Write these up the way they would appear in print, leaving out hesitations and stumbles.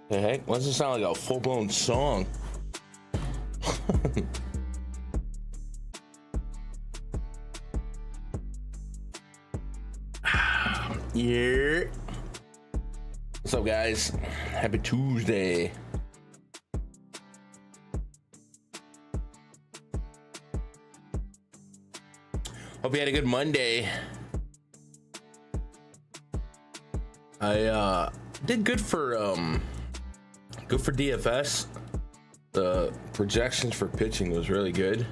The heck? Why does it sound like a full-blown song? Yeah. What's up, guys? Happy Tuesday. Hope you had a good Monday. I did good for DFS. The projections for pitching was really good,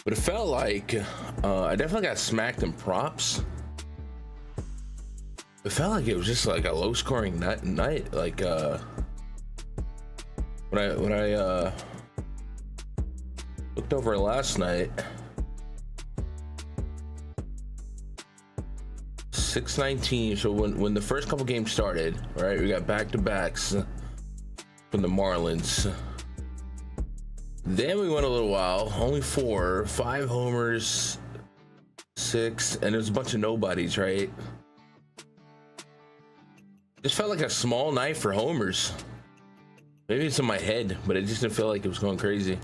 but it felt like I definitely got smacked in props. It felt like it was just like a low-scoring night. Like when I looked over last night, 619. So when the first couple games started, right, we got back-to-backs from the Marlins. Then we went a little while, only 5 homers, 6, and there's a bunch of nobodies, right? Just felt like a small night for homers. Maybe it's in my head, but it just didn't feel like it was going crazy.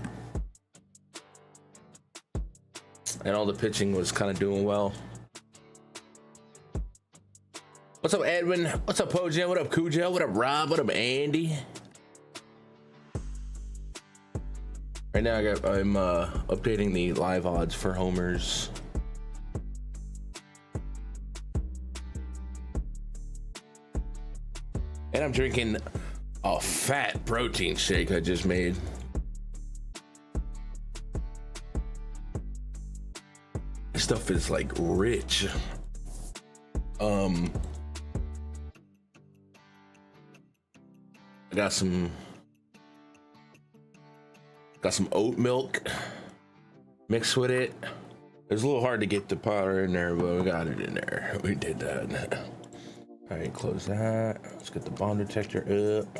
And all the pitching was kind of doing well. What's up, Edwin? What's up, Pojo? What up, Cujo? What up, Rob? What up, Andy? Right now, I'm updating the live odds for homers. And I'm drinking a fat protein shake I just made. This stuff is like rich. I got some oat milk mixed with it. It was a little hard to get the powder in there, but we got it in there. We did that. All right, close that. Let's get the bond detector up.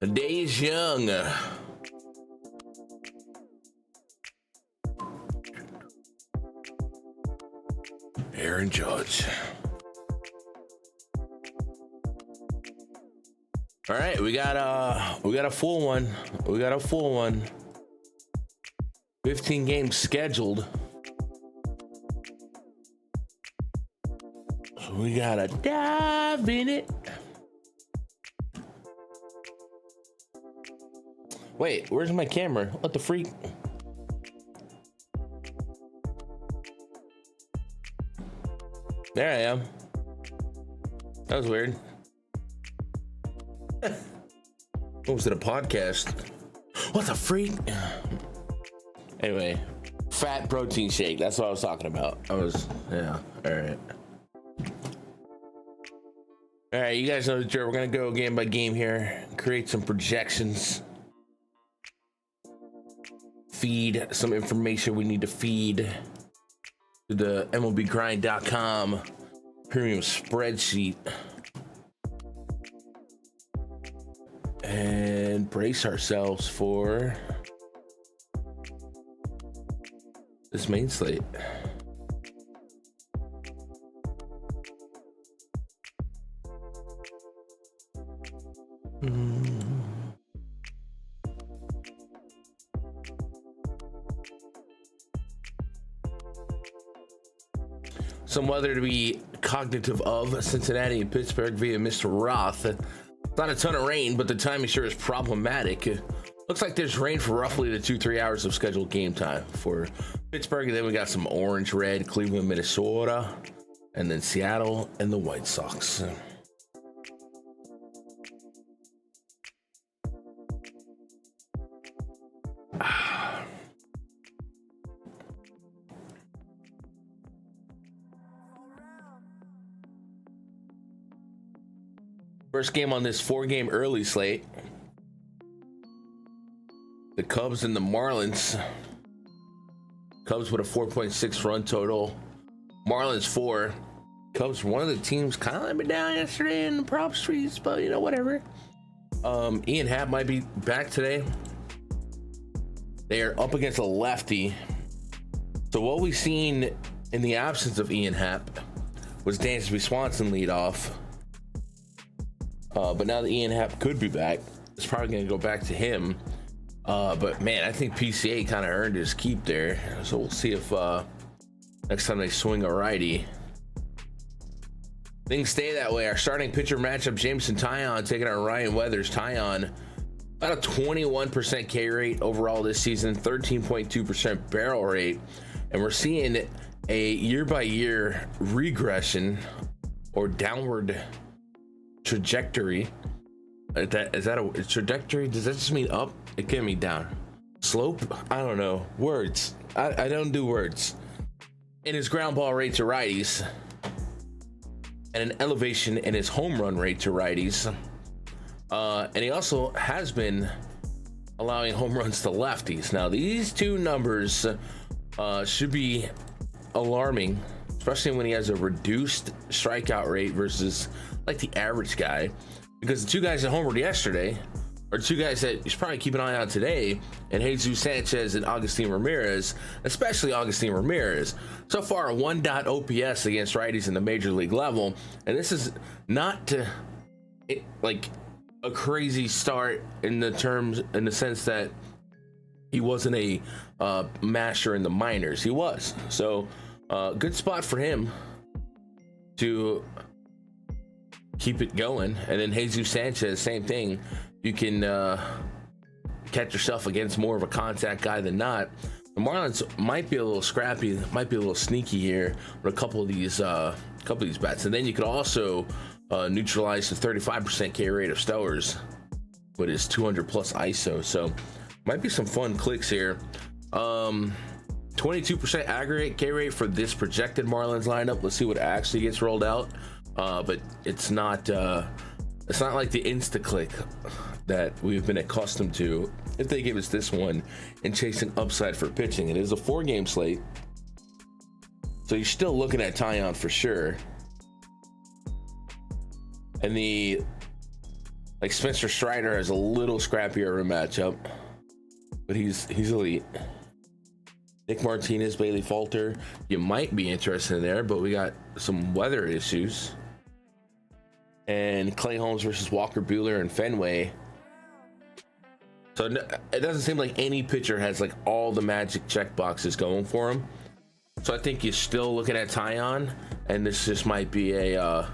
The day is young. Aaron Judge. All right, we got a full one. 15 games scheduled. So we gotta dive in it. Wait, where's my camera? What the freak? There I am. That was weird. What was it, a podcast? What the freak? Anyway, fat protein shake. That's what I was talking about. Yeah. All right. All right, you guys know the drill. We're gonna go game by game here, create some projections, feed some information we need to feed to the MLBgrind.com premium spreadsheet, and brace ourselves for this main slate. Some weather to be cognitive of. Cincinnati and Pittsburgh via Mr. Roth. Not a ton of rain, but the timing sure is problematic. Looks like there's rain for roughly the 2-3 hours of scheduled game time for Pittsburgh. And then we got some orange, red, Cleveland, Minnesota, and then Seattle and the White Sox. First game on this 4-game early slate. The Cubs and the Marlins. Cubs with a 4.6 run total. Marlins 4. Cubs, one of the teams kind of let me down yesterday in the prop streets, but you know, whatever. Ian Happ might be back today. They are up against a lefty. So what we've seen in the absence of Ian Happ was Dansby Swanson lead off. But now that Ian Happ could be back, it's probably going to go back to him. But man, I think PCA kind of earned his keep there. So we'll see if next time they swing a righty, things stay that way. Our starting pitcher matchup: Jameson Taillon taking on Ryan Weathers. Taillon about a 21% K rate overall this season, 13.2% barrel rate, and we're seeing a year-by-year regression or downward trajectory. Is that a trajectory? Does that just mean up? It can mean down. Slope? I don't know. Words. I don't do words. In his ground ball rate to righties, and an elevation in his home run rate to righties. And he also has been allowing home runs to lefties. Now, these two numbers should be alarming, especially when he has a reduced strikeout rate versus like the average guy. Because the two guys that homered yesterday are two guys that you should probably keep an eye on today, and Jesus Sanchez and Agustin Ramirez, especially Agustin Ramirez. So far, a 1. OPS against righties in the major league level, and this is not like a crazy start in the sense that he wasn't a masher in the minors. He was. So good spot for him to keep it going. And then Jesus Sanchez, same thing. You can catch yourself against more of a contact guy than not. The Marlins might be a little scrappy, might be a little sneaky here with a couple of these bats. And then you could also neutralize the 35% K rate of Stowers with his 200 plus ISO. So might be some fun clicks here. 22% aggregate K rate for this projected Marlins lineup. Let's see what actually gets rolled out. But it's not like the insta click that we've been accustomed to if they give us this one and chasing upside for pitching. It is a 4-game slate, so you're still looking at Taillon for sure. And Spencer Strider has a little scrappier of a matchup, but he's elite. Nick Martinez, Bailey Falter, you might be interested in there, but we got some weather issues. And Clay Holmes versus Walker Buehler and Fenway. So it doesn't seem like any pitcher has like all the magic check boxes going for him. So I think you're still looking at Taillon, and this just might be a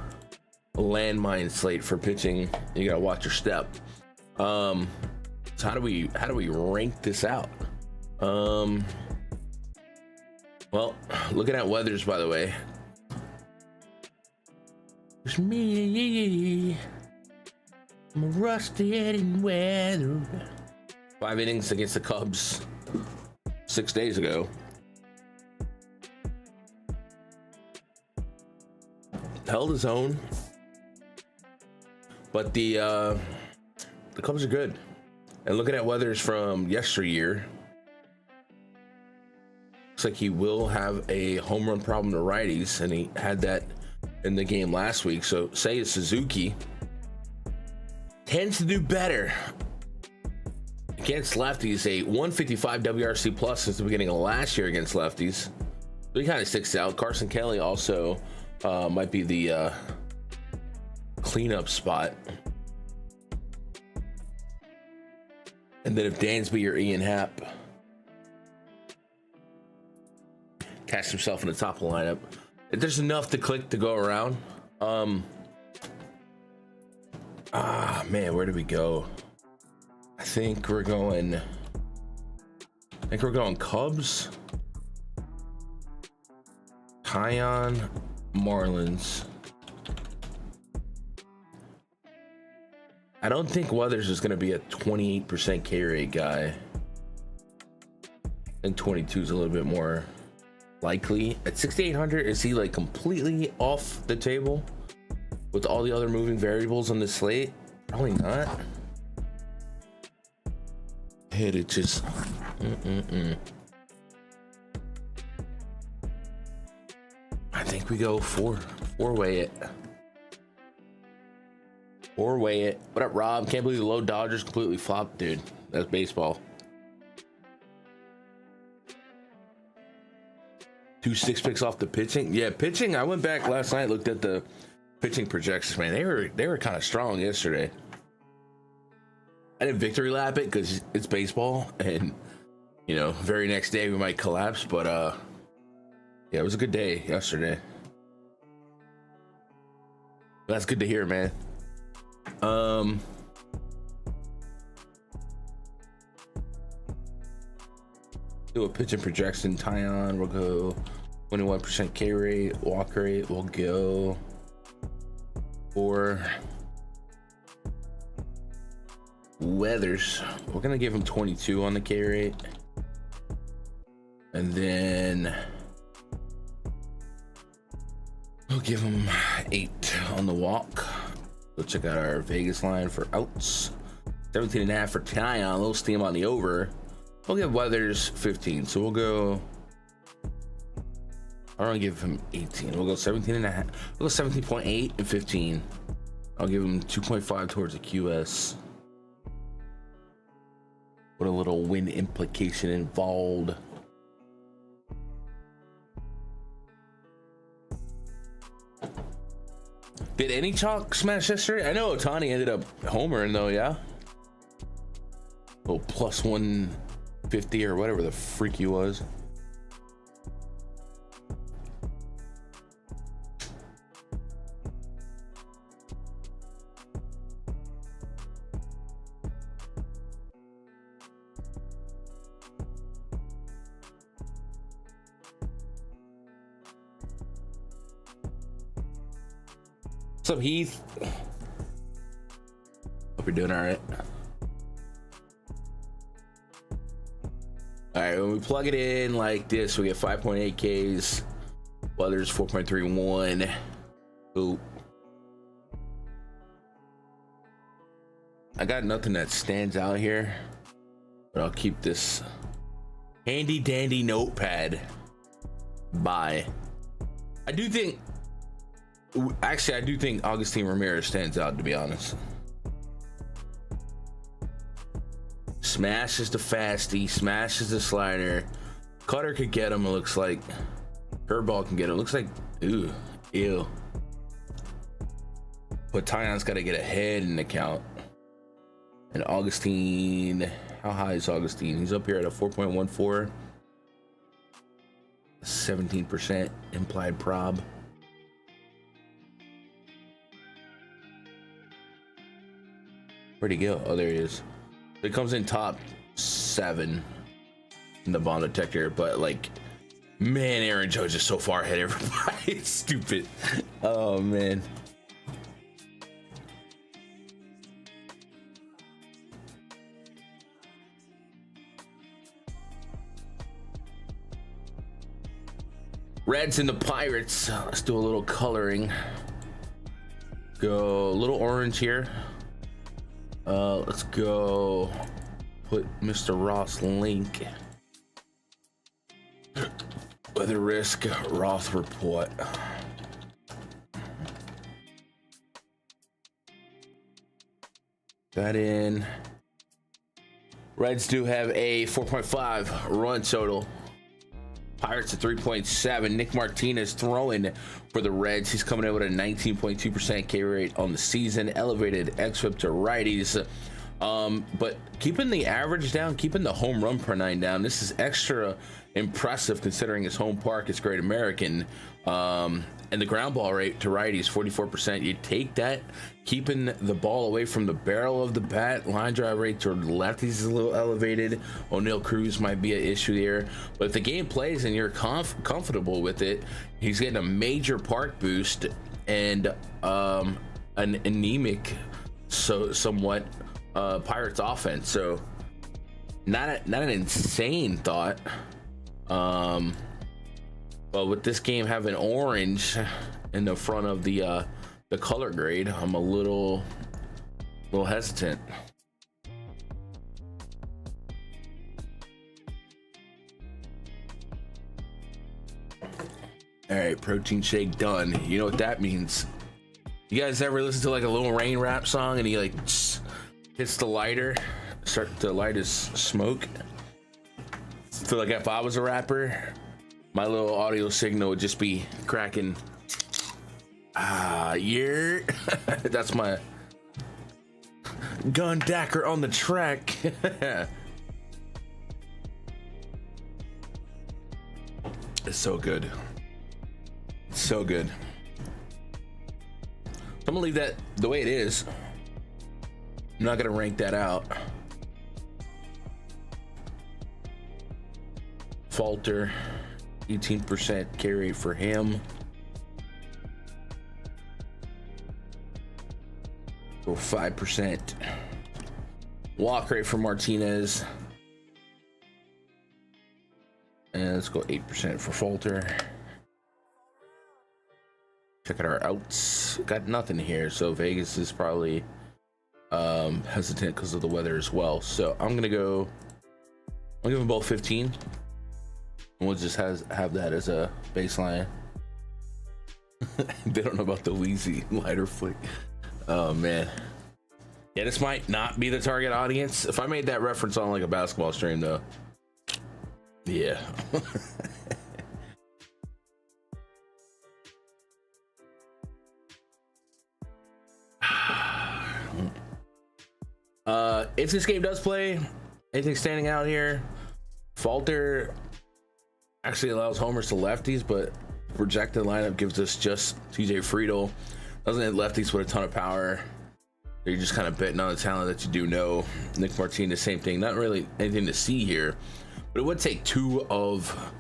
landmine slate for pitching. You gotta watch your step. So how do we rank this out? Well, looking at Weathers, by the way. It's me. I'm rusted and weathered. 5 innings against the Cubs 6 days ago. Held his own. But the Cubs are good. And looking at Weathers from yesteryear, looks like he will have a home run problem to righties, and he had that in the game last week. So Seiya Suzuki tends to do better against lefties. A 155 WRC plus since the beginning of last year against lefties. So he kind of sticks out. Carson Kelly also might be the cleanup spot. And then if Dansby or Ian Happ catch himself in the top of the lineup, if there's enough to click to go around. Man, where do we go? I think we're going Cubs, Taillon, Marlins. I don't think Weathers is going to be a 28% K rate guy. I think 22 is a little bit more likely. At 6,800, is he like completely off the table with all the other moving variables on the slate? Probably not. Hit it just. I think we go four-way it. Four-way it. What up, Rob? Can't believe the low Dodgers completely flopped, dude. That's baseball. 2 6 picks off the pitching. Yeah, pitching. I went back last night, looked at the pitching projections, man, they were kind of strong yesterday. I didn't victory lap it because it's baseball, and you know, very next day we might collapse. But yeah, it was a good day yesterday. That's good to hear, man. Do a pitching projection. Tyon, we'll go 21% K rate. Walk rate, we'll go for Weathers. We're gonna give him 22 on the K rate, and then we'll give him 8 on the walk. We'll check out our Vegas line for outs. 17.5 for Tyon. A little steam on the over. We'll give Weathers 15. So we'll go. I don't give him 18. We'll go 17.5. We'll go 17.8 and 15. I'll give him 2.5 towards the QS. With a little win implication involved. Did any chalk smash yesterday? I know Ohtani ended up homering though, yeah? Oh, plus 150 or whatever the freak he was. What's up, Heath? Hope you're doing all right. All right, when we plug it in like this, we get 5.8 Ks. Weathers 4.31. Oop. I got nothing that stands out here, but I'll keep this handy dandy notepad by. I do think Augustine Ramirez stands out, to be honest. Smashes the fasty, smashes the slider. Cutter could get him, it looks like. Curveball can get him. Looks like, ew. But Tyon's got to get ahead in the count. And Augustine, how high is Augustine? He's up here at a 4.14. 17% implied prob. Where'd he go? Oh, there he is. It comes in top 7 in the bond detector, but like, man, Aaron Judge is so far ahead of everybody. It's stupid. Oh, man. Reds and the Pirates. Let's do a little coloring. Go a little orange here. Let's go put Mr. Ross Link. Weather risk, Roth report. That in. Reds do have a 4.5 run total. Pirates at 3.7. Nick Martinez throwing for the Reds. He's coming in with a 19.2% K rate on the season. Elevated xFIP to righties. But keeping the average down, keeping the home run per 9 down. This is extra impressive considering his home park is Great American. And the ground ball rate to righties, 44%. You take that, keeping the ball away from the barrel of the bat. Line drive rate to lefties is a little elevated. O'Neal Cruz might be an issue there. But if the game plays and you're comfortable with it, he's getting a major park boost and an anemic, somewhat Pirates offense. So not an insane thought. But with this game having orange in the front of the color grade, I'm a little hesitant. All right, protein shake done. You know what that means. You guys ever listen to like a Lil Rain rap song and he like hits the lighter, start to light his smoke? So like if I was a rapper, my little audio signal would just be cracking Yeah. That's my gun dacker on the track. It's so good. So good. I'm gonna leave that the way it is. I'm not gonna rank that out. Falter, 18% carry rate for him. Go 5%. Walk rate for Martinez. And let's go 8% for Falter. Check out our outs. Got nothing here, so Vegas is probably hesitant because of the weather as well. So I'll give them both 15. And we'll just have that as a baseline. They don't know about the Wheezy lighter flick. Oh man. Yeah, this might not be the target audience. If I made that reference on like a basketball stream though. Yeah. If this game does play, anything standing out here? Falter actually allows homers to lefties, but projected lineup gives us just TJ Friedel. Doesn't hit lefties with a ton of power. You're just kind of betting on the talent that you do know. Nick Martinez, same thing. Not really anything to see here, but it would take 2 of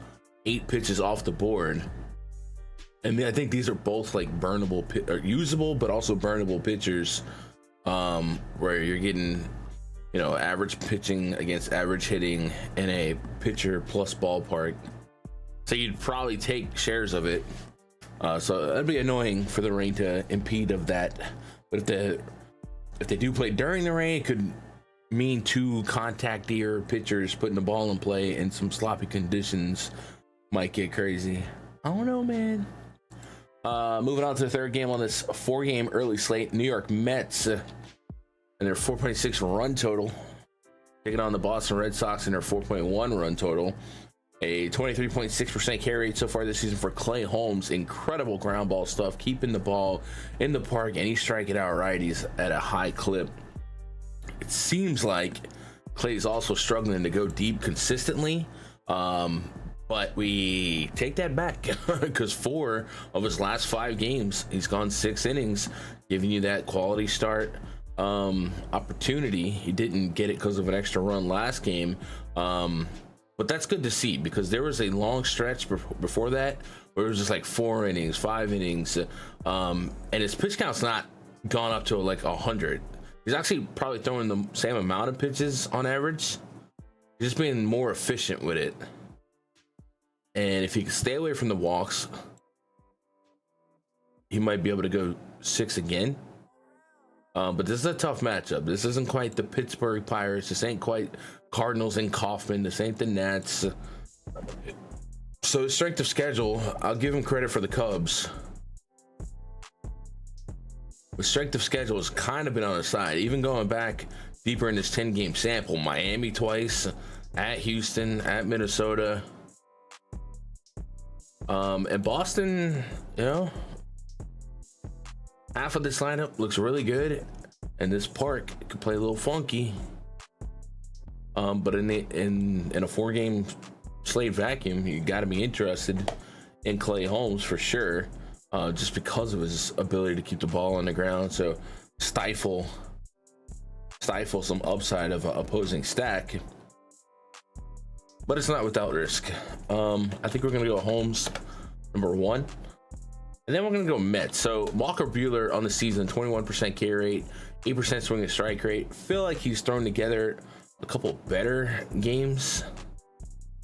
8 pitches off the board. And I think these are both like burnable or usable, but also burnable pitchers, where you're getting, average pitching against average hitting in a pitcher plus ballpark. So you'd probably take shares of it. So that'd be annoying for the rain to impede of that. But if they do play during the rain, it could mean 2 contactier pitchers putting the ball in play in some sloppy conditions might get crazy. I don't know, man. Moving on to the third game on this 4-game early slate. New York Mets and their 4.6 run total, taking on the Boston Red Sox and their 4.1 run total. A 23.6% carry rate so far this season for Clay Holmes. Incredible ground ball stuff, keeping the ball in the park, and he's striking out righties at a high clip. It seems like Clay's also struggling to go deep consistently, but we take that back because 4 of his last 5 games, he's gone 6 innings, giving you that quality start opportunity. He didn't get it because of an extra run last game. But that's good to see, because there was a long stretch before that where it was just like 4 innings, 5 innings, and his pitch count's not gone up to like 100. He's actually probably throwing the same amount of pitches on average, just being more efficient with it. And if he can stay away from the walks, he might be able to go 6 again. But this is a tough matchup. This isn't quite the Pittsburgh Pirates. This ain't quite Cardinals and Kaufman. This ain't the Nats. So his strength of schedule, I'll give him credit for the Cubs. The strength of schedule has kind of been on his side, even going back deeper in this 10-game sample. Miami twice, at Houston, at Minnesota, and Boston. Half of this lineup looks really good, and this park could play a little funky. But in a 4-game slate vacuum, you got to be interested in Clay Holmes for sure, just because of his ability to keep the ball on the ground. So stifle some upside of an opposing stack, but it's not without risk. I think we're gonna go Holmes number 1. And then we're going to go Mets. So Walker Buehler on the season, 21% K rate, 8% swing and strike rate. Feel like he's thrown together a couple better games,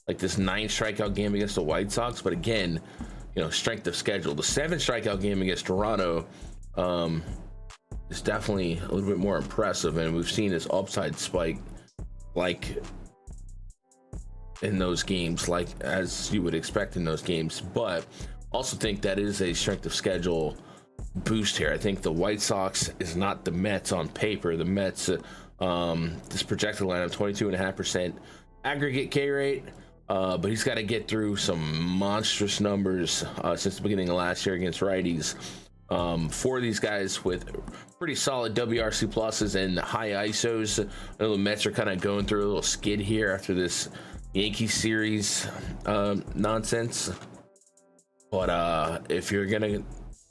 like this 9 strikeout game against the White Sox. But again, strength of schedule. The 7 strikeout game against Toronto is definitely a little bit more impressive. And we've seen this upside spike like in those games, like as you would expect in those games. But also think that is a strength of schedule boost here. I think the White Sox is not the Mets on paper. The Mets, this projected lineup, 22.5% aggregate K rate, but he's got to get through some monstrous numbers since the beginning of last year against righties. Four of these guys with pretty solid WRC pluses and high ISOs. I know the Mets are kind of going through a little skid here after this Yankee series nonsense. But if you're gonna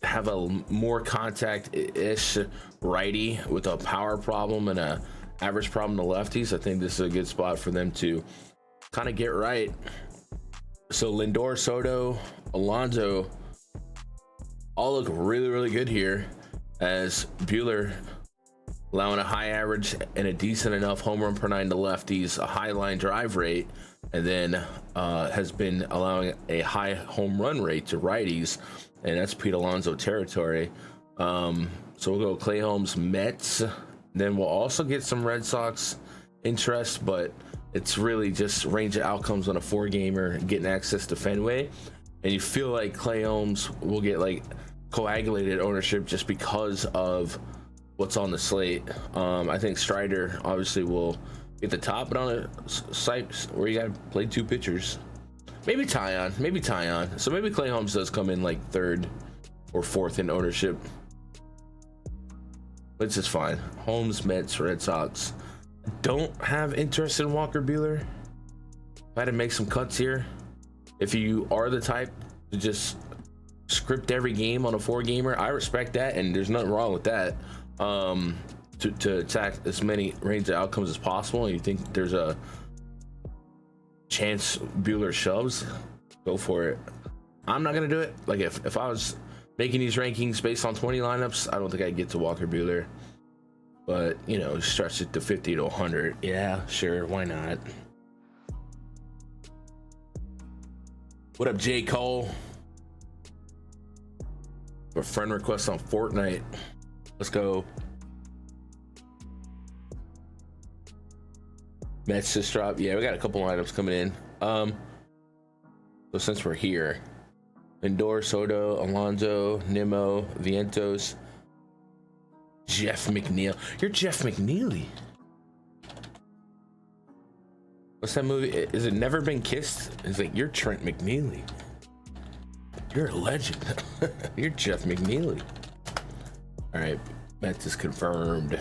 have a more contact-ish righty with a power problem and a average problem to lefties, I think this is a good spot for them to kind of get right. So Lindor, Soto, Alonso all look really, really good here, as Buehler allowing a high average and a decent enough home run per nine to lefties, a high line drive rate, and then has been allowing a high home run rate to righties, and that's Pete Alonso territory. So we'll go Clay Holmes, Mets. Then we'll also get some Red Sox interest, but it's really just range of outcomes on a 4-gamer, getting access to Fenway. And you feel like Clay Holmes will get like coagulated ownership just because of what's on the slate. I think Strider obviously will get the top, but on a site where you gotta play 2 pitchers, maybe Tyon. So maybe Clay Holmes does come in like 3rd or 4th in ownership. It's just fine. Holmes, Mets, Red Sox. Don't have interest in Walker Buehler. I had to make some cuts here. If you are the type to just script every game on a 4-gamer, I respect that, and there's nothing wrong with that. To attack as many range of outcomes as possible, and you think there's a chance Buehler shoves, go for it. I'm not gonna do it. Like if I was making these rankings based on 20 lineups, I don't think I'd get to Walker Buehler. But, you know, stretch it to 50 to 100. Yeah, sure, why not? What up, J. Cole? A friend request on Fortnite. Let's go. Mets just dropped. Yeah, we got a couple lineups coming in. So since we're here, Lindor, Soto, Alonso, Nimmo, Vientos, Jeff McNeil. You're Jeff McNeely. What's that movie? Is it Never Been Kissed? It's like, you're Trent McNeely. You're a legend. You're Jeff McNeely. All right, Mets is confirmed.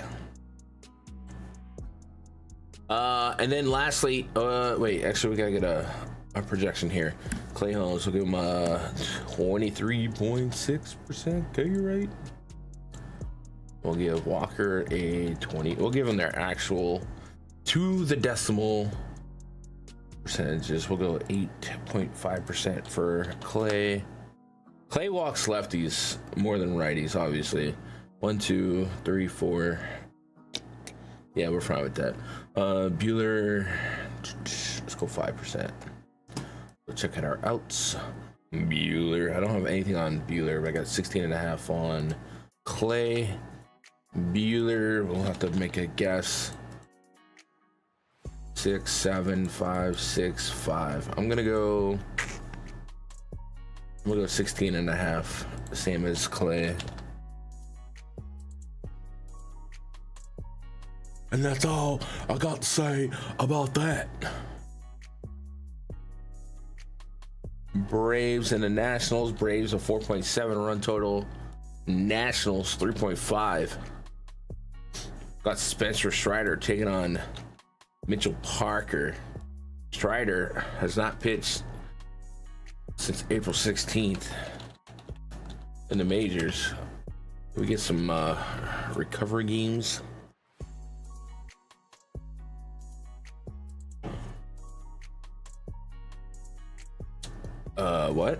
And then lastly, wait, actually we gotta get a projection here. Clay Holmes, we'll give him a 23.6% K rate. We'll give Walker a 20. We'll give them their actual to the decimal percentages. We'll go 8.5% for Clay. Clay walks lefties more than righties, obviously. 1, 2, 3, 4. Yeah, we're fine with that. Buehler, let's go 5%. We'll check out our outs. Buehler, I don't have anything on Buehler, but I got 16.5 on Clay. Buehler, we'll have to make a guess. 6, 7, 5, 6, 5. I'm gonna go 16.5, same as Clay. And that's all I got to say about that. Braves and the Nationals. Braves a 4.7 run total. Nationals 3.5. Got Spencer Strider taking on Mitchell Parker. Strider has not pitched since April 16th in the majors. We get some recovery games. What?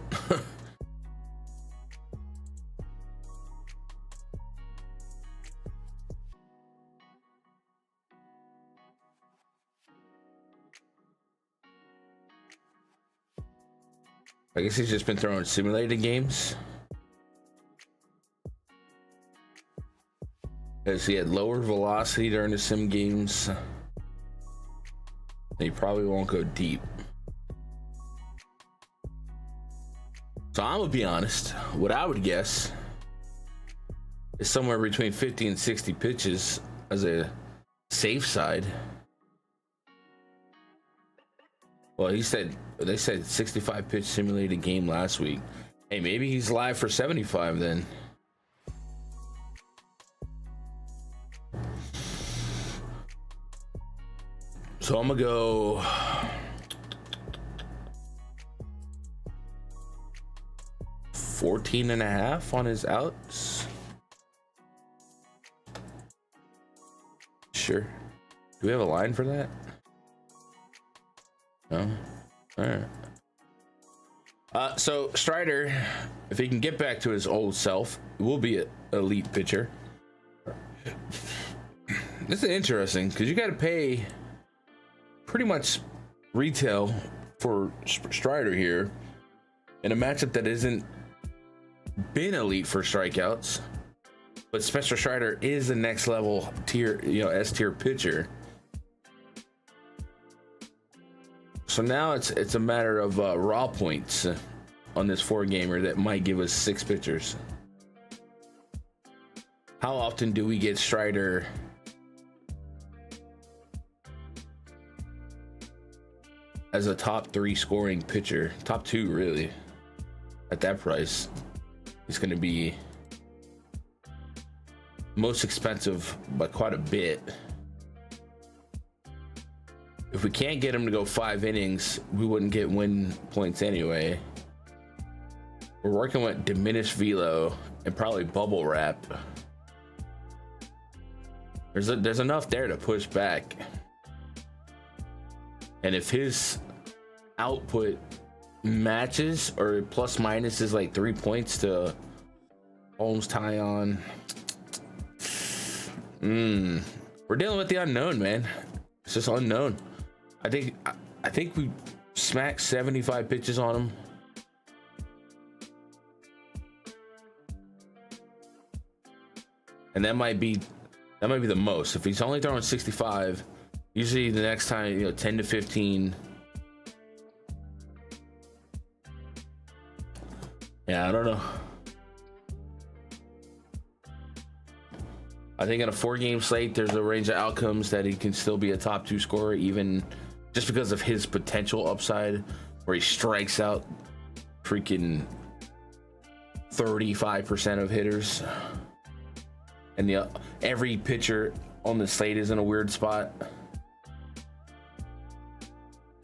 I guess he's just been throwing simulated games. As he had lower velocity during the sim games. He probably won't go deep. So I'm gonna be honest, what I would guess is somewhere between 50 and 60 pitches as a safe side. Well, they said 65 pitch simulated game last week. Hey, maybe he's live for 75 then. So I'm gonna go 14.5 on his outs. Sure. Do we have a line for that? No. All right. So Strider, if he can get back to his old self, will be an elite pitcher. This is interesting because you got to pay pretty much retail for Strider here in a matchup that isn't been elite for strikeouts, but Spencer Strider is the next level tier, S tier pitcher. So now it's a matter of raw points on this 4-gamer that might give us 6 pitchers. How often do we get Strider as a top 3 scoring pitcher? Top 2 really. At that price, he's going to be most expensive by quite a bit. If we can't get him to go 5 innings, we wouldn't get win points anyway. We're working with diminished velo and probably bubble wrap. There's enough there to push back. And if his output matches or plus minus is like 3 points to Holmes, Tyon, we're dealing with the unknown, man. It's just unknown. I think we smacked 75 pitches on him. And that might be the most. If he's only throwing 65, usually the next time, 10 to 15. Yeah, I don't know. I think in a 4-game slate, there's a range of outcomes that he can still be a top 2 scorer, even just because of his potential upside, where he strikes out freaking 35% of hitters. And every pitcher on the slate is in a weird spot.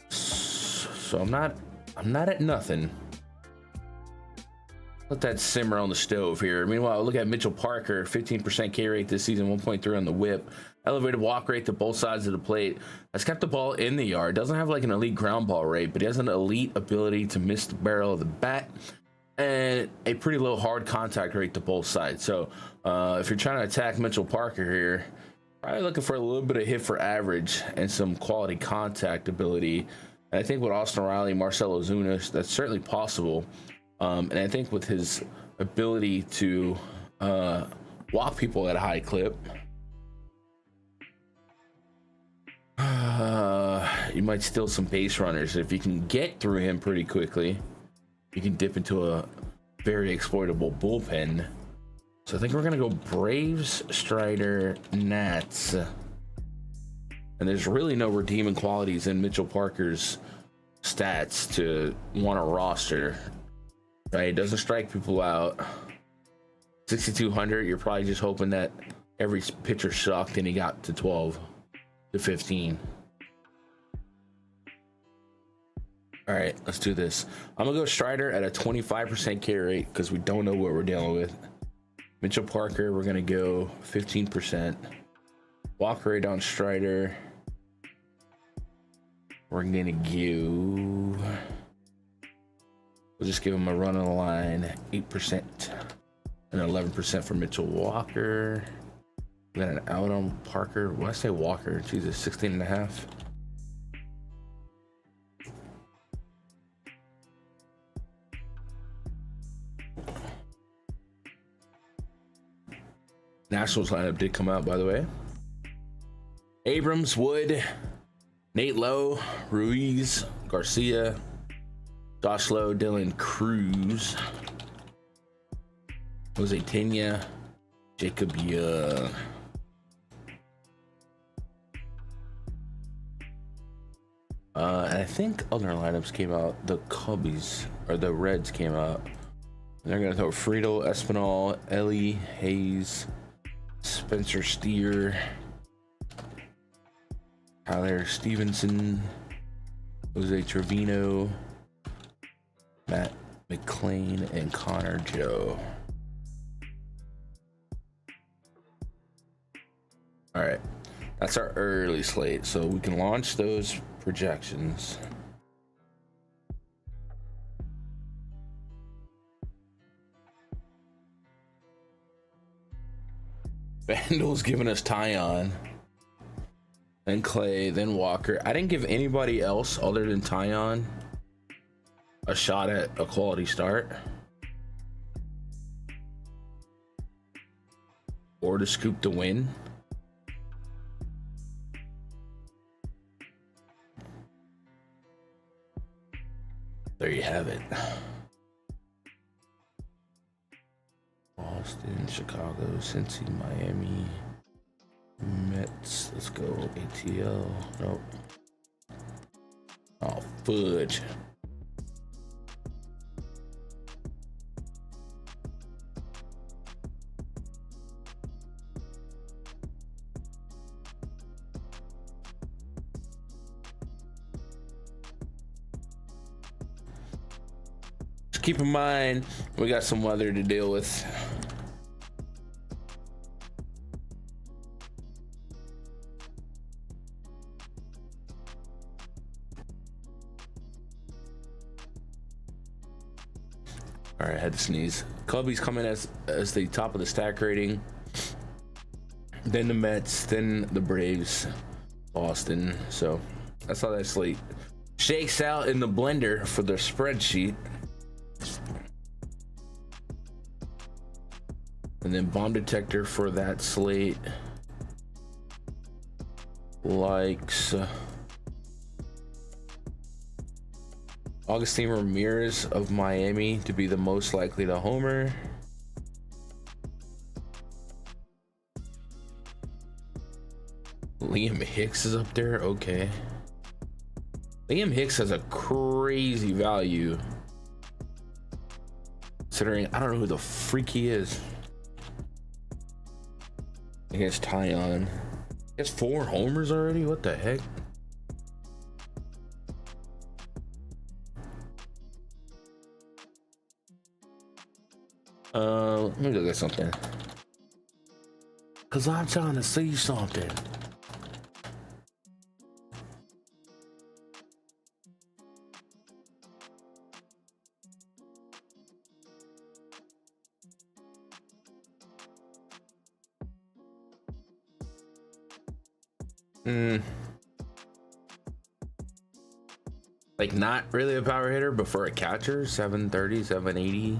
So I'm not at nothing. Let that simmer on the stove here. Meanwhile, look at Mitchell Parker, 15% K rate this season, 1.3 on the whip. Elevated walk rate to both sides of the plate. Has kept the ball in the yard. Doesn't have like an elite ground ball rate, but he has an elite ability to miss the barrel of the bat and a pretty low hard contact rate to both sides. So if you're trying to attack Mitchell Parker here, probably looking for a little bit of hit for average and some quality contact ability. And I think with Austin Riley, Marcell Ozuna, that's certainly possible. And I think with his ability to walk people at a high clip, you might steal some base runners. If you can get through him pretty quickly, you can dip into a very exploitable bullpen. So I think we're gonna go Braves, Strider, Nats. And there's really no redeeming qualities in Mitchell Parker's stats to want a roster. Right, it doesn't strike people out. 6,200, you're probably just hoping that every pitcher sucked and he got to 12 to 15. All right, let's do this. I'm gonna go Strider at a 25% K rate because we don't know what we're dealing with. Mitchell Parker, we're gonna go 15%. Walk rate on Strider, we're gonna go. We'll just give him a run on the line, 8% and 11% for Mitchell Walker. We got an out on Parker. When I say Walker, Jesus, 16.5. Nationals lineup did come out, by the way. Abrams, Wood, Nate Lowe, Ruiz, Garcia, Josh Lowe, Dylan Cruz, Jose Tena, Jacob Young. And I think other lineups came out. The Cubbies or the Reds came out. They're gonna throw Friedel, Espinal, Ellie, Hayes, Spencer Steer, Tyler Stevenson, Jose Trevino, Matt McClain, and Connor Joe. All right, that's our early slate, so we can launch those projections. Fanduel's giving us Tyon, then Clay, then Walker. I didn't give anybody else other than Tyon a shot at a quality start or to scoop the win. There you have it. Boston, Chicago, Cincy, Miami, Mets. Let's go ATL. Nope. Oh, fudge. Just keep in mind, we got some weather to deal with. All right, I had to sneeze. Cubbies coming as the top of the stack rating. Then the Mets, then the Braves, Boston. So that's how that slate shakes out in the blender for the spreadsheet. And then bomb detector for that slate likes Augustine Ramirez of Miami to be the most likely to homer. Liam Hicks is up there. Okay. Liam Hicks has a crazy value, considering I don't know who the freak he is. Against Tyon. He has 4 homers already? What the heck? Let me look at something. Cause I'm trying to see something. Like not really a power hitter, but for a catcher, 730, 780.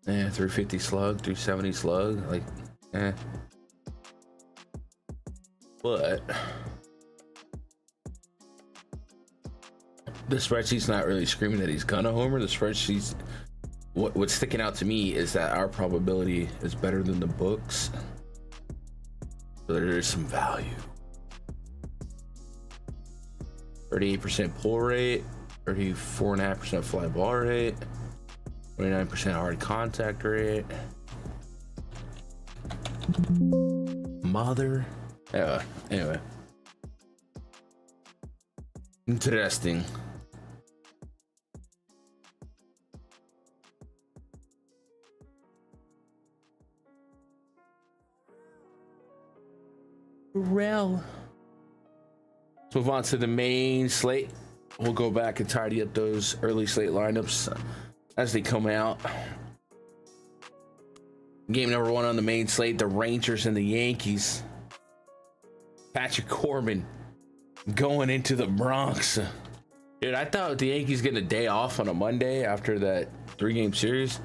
350 slug, 370 slug, like, But the spreadsheet's not really screaming that he's gonna homer. The spreadsheet's what's sticking out to me is that our probability is better than the books. So there is some value. 38% pull rate, 34.5% fly ball rate, 29% hard contact rate. Mother. Yeah, anyway. Interesting. Rel. Let's move on to the main slate. We'll go back and tidy up those early slate lineups as they come out. Game number 1 on the main slate, the Rangers and the Yankees. Patrick Corbin going into the Bronx. Dude, I thought the Yankees getting a day off on a Monday after that 3-game series,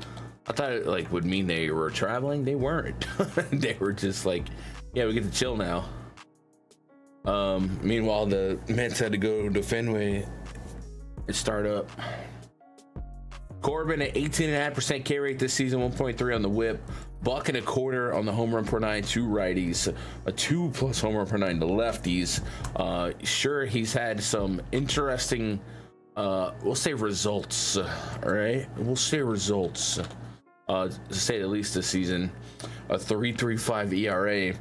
I thought it like would mean they were traveling. They weren't. They were just like, yeah, we get to chill now. Meanwhile, the Mets had to go to Fenway and start up. Corbin at 18.5% K rate this season, 1.3 on the whip, $1.25 on the home run per 9 to righties, a 2+ home run per 9 to lefties. Sure, he's had some interesting, we'll say results. All right, we'll say results. To say the least this season, a 3.35 ERA.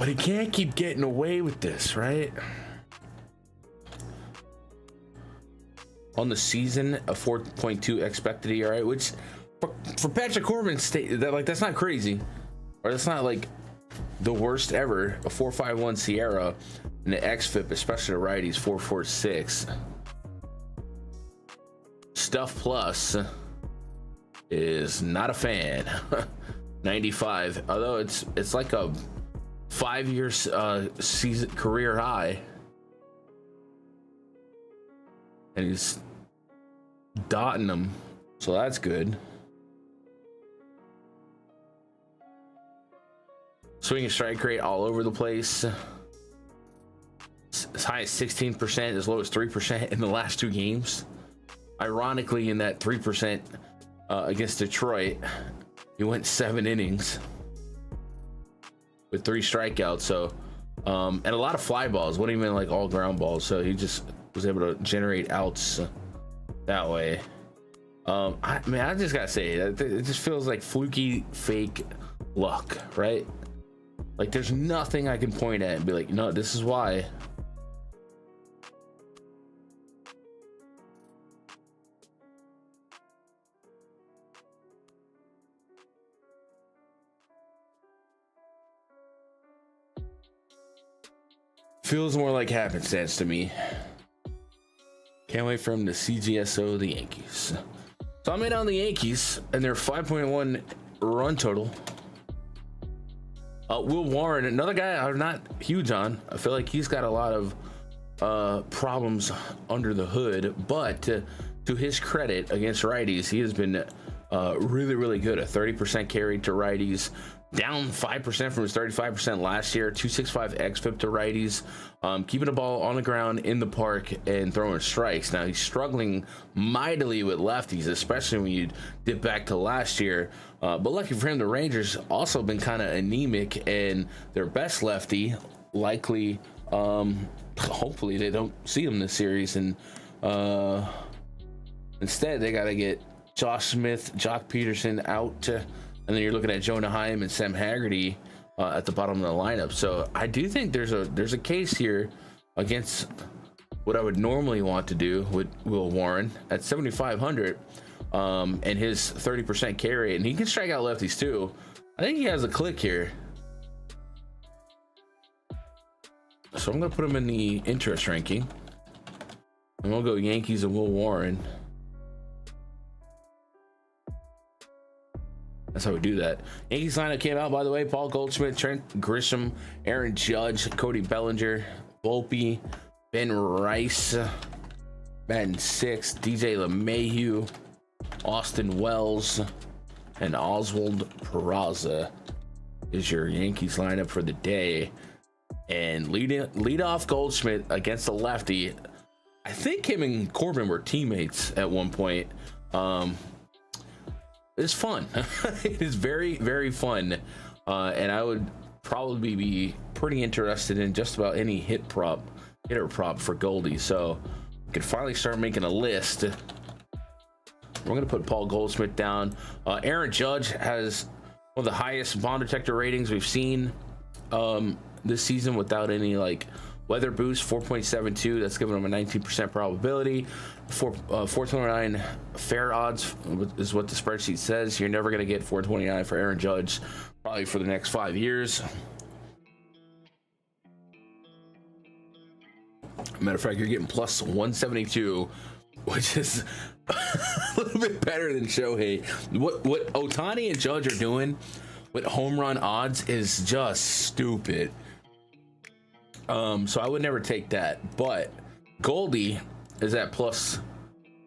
But he can't keep getting away with this, right? On the season, a 4.2 expected ERA, which for Patrick Corbin, that's not crazy, or that's not like the worst ever. A 4.51 Sierra and the xFIP, especially the righties, 4.46. Stuff Plus is not a fan. 95, although it's like a 5-year season career high, and he's dotting them, so that's good. Swing and strike rate all over the place, as high as 16%, as low as 3% in the last 2 games. Ironically, in that 3% against Detroit, he went 7 innings with 3 strikeouts. So and a lot of fly balls, wasn't even like all ground balls, so he just was able to generate outs that way. I mean, I just gotta say that it just feels like fluky, fake luck, right? Like there's nothing I can point at and be like, no, this is why. Feels more like happenstance to me. Can't wait for him to CGSO the Yankees. So I'm in on the Yankees and their 5.1 run total. Will Warren, another guy I'm not huge on. I feel like he's got a lot of problems under the hood, but to his credit, against righties, he has been really, really good. A 30% carry to righties, down 5% from his 35% last year. 265 xFIP to righties, keeping the ball on the ground in the park and throwing strikes. Now he's struggling mightily with lefties, especially when you dip back to last year. But lucky for him, the Rangers also been kind of anemic, and their best lefty likely, hopefully they don't see him this series, and instead they got to get Josh Smith, Jock Peterson out, and then you're looking at Jonah Heim and Sam Haggerty at the bottom of the lineup. So I do think there's a case here against what I would normally want to do with Will Warren at 7,500, and his 30% carry, and he can strike out lefties too. I think he has a click here, so I'm gonna put him in the interest ranking, and we'll go Yankees and Will Warren. That's how we do that. Yankees lineup came out, by the way. Paul Goldschmidt, Trent Grisham, Aaron Judge, Cody Bellinger, Volpe, Ben Rice, Madden 6, DJ LeMahieu, Austin Wells, and Oswald Peraza is your Yankees lineup for the day. And lead off Goldschmidt against the lefty. I think him and Corbin were teammates at one point. It's fun. It is very, very fun, and I would probably be pretty interested in just about any hitter prop for Goldie. So we can finally start making a list. We're gonna put Paul Goldschmidt down. Aaron Judge has one of the highest bond detector ratings we've seen this season without any like weather boost. 4.72, that's giving him a 19% probability. 429 fair odds is what the spreadsheet says. You're never going to get 429 for Aaron Judge probably for the next 5 years. Matter of fact, you're getting plus 172, which is a little bit better than Shohei. What Ohtani and Judge are doing with home run odds is just stupid. So I would never take that, but Goldie is at plus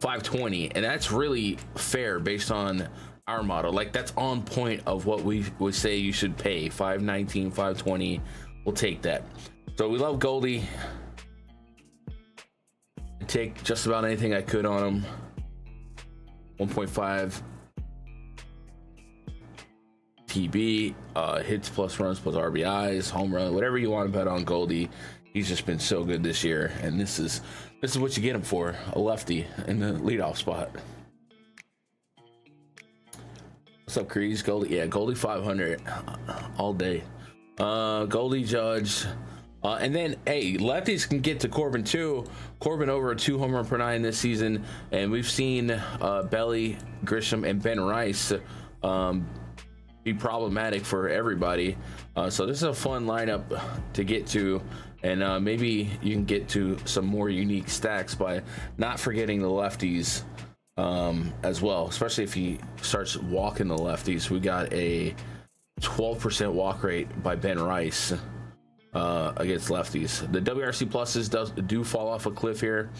520, and that's really fair based on our model. Like that's on point of what we would say you should pay. 519, 520, we'll take that. So we love Goldie. I take just about anything I could on him. 1.5 TB, hits plus runs plus RBIs, home run, whatever you want to bet on Goldie. He's just been so good this year, and this is what you get him for, a lefty in the leadoff spot. What's up, Crease? Goldie, yeah, Goldie 500 all day. Goldie Judge. And then, hey, lefties can get to Corbin too. Corbin over a 2 home run per 9 this season, and we've seen Belly, Grisham, and Ben Rice be problematic for everybody. So this is a fun lineup to get to, and maybe you can get to some more unique stacks by not forgetting the lefties as well, especially if he starts walking the lefties. We got a 12% walk rate by Ben Rice against lefties. The WRC pluses do fall off a cliff here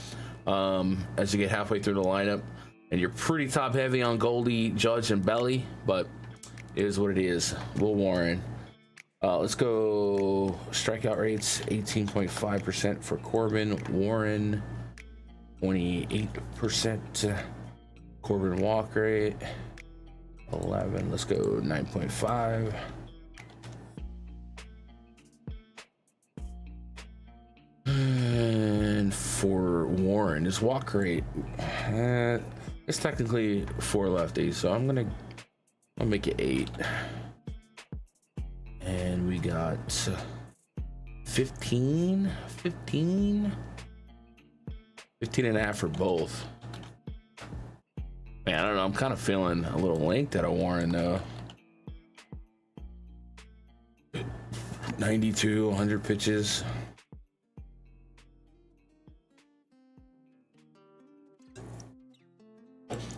as you get halfway through the lineup, and you're pretty top heavy on Goldie, Judge, and Belly, but it is what it is. Will Warren. Let's go strikeout rates. 18.5% for Corbin. Warren 28%. Corbin walk rate 11. Let's go 9.5. And for Warren, his walk rate, it's technically 4 lefties, so I'll make it 8. And we got 15 and a half for both. Man, I don't know. I'm kind of feeling a little linked out of Warren though. 92, 100 pitches.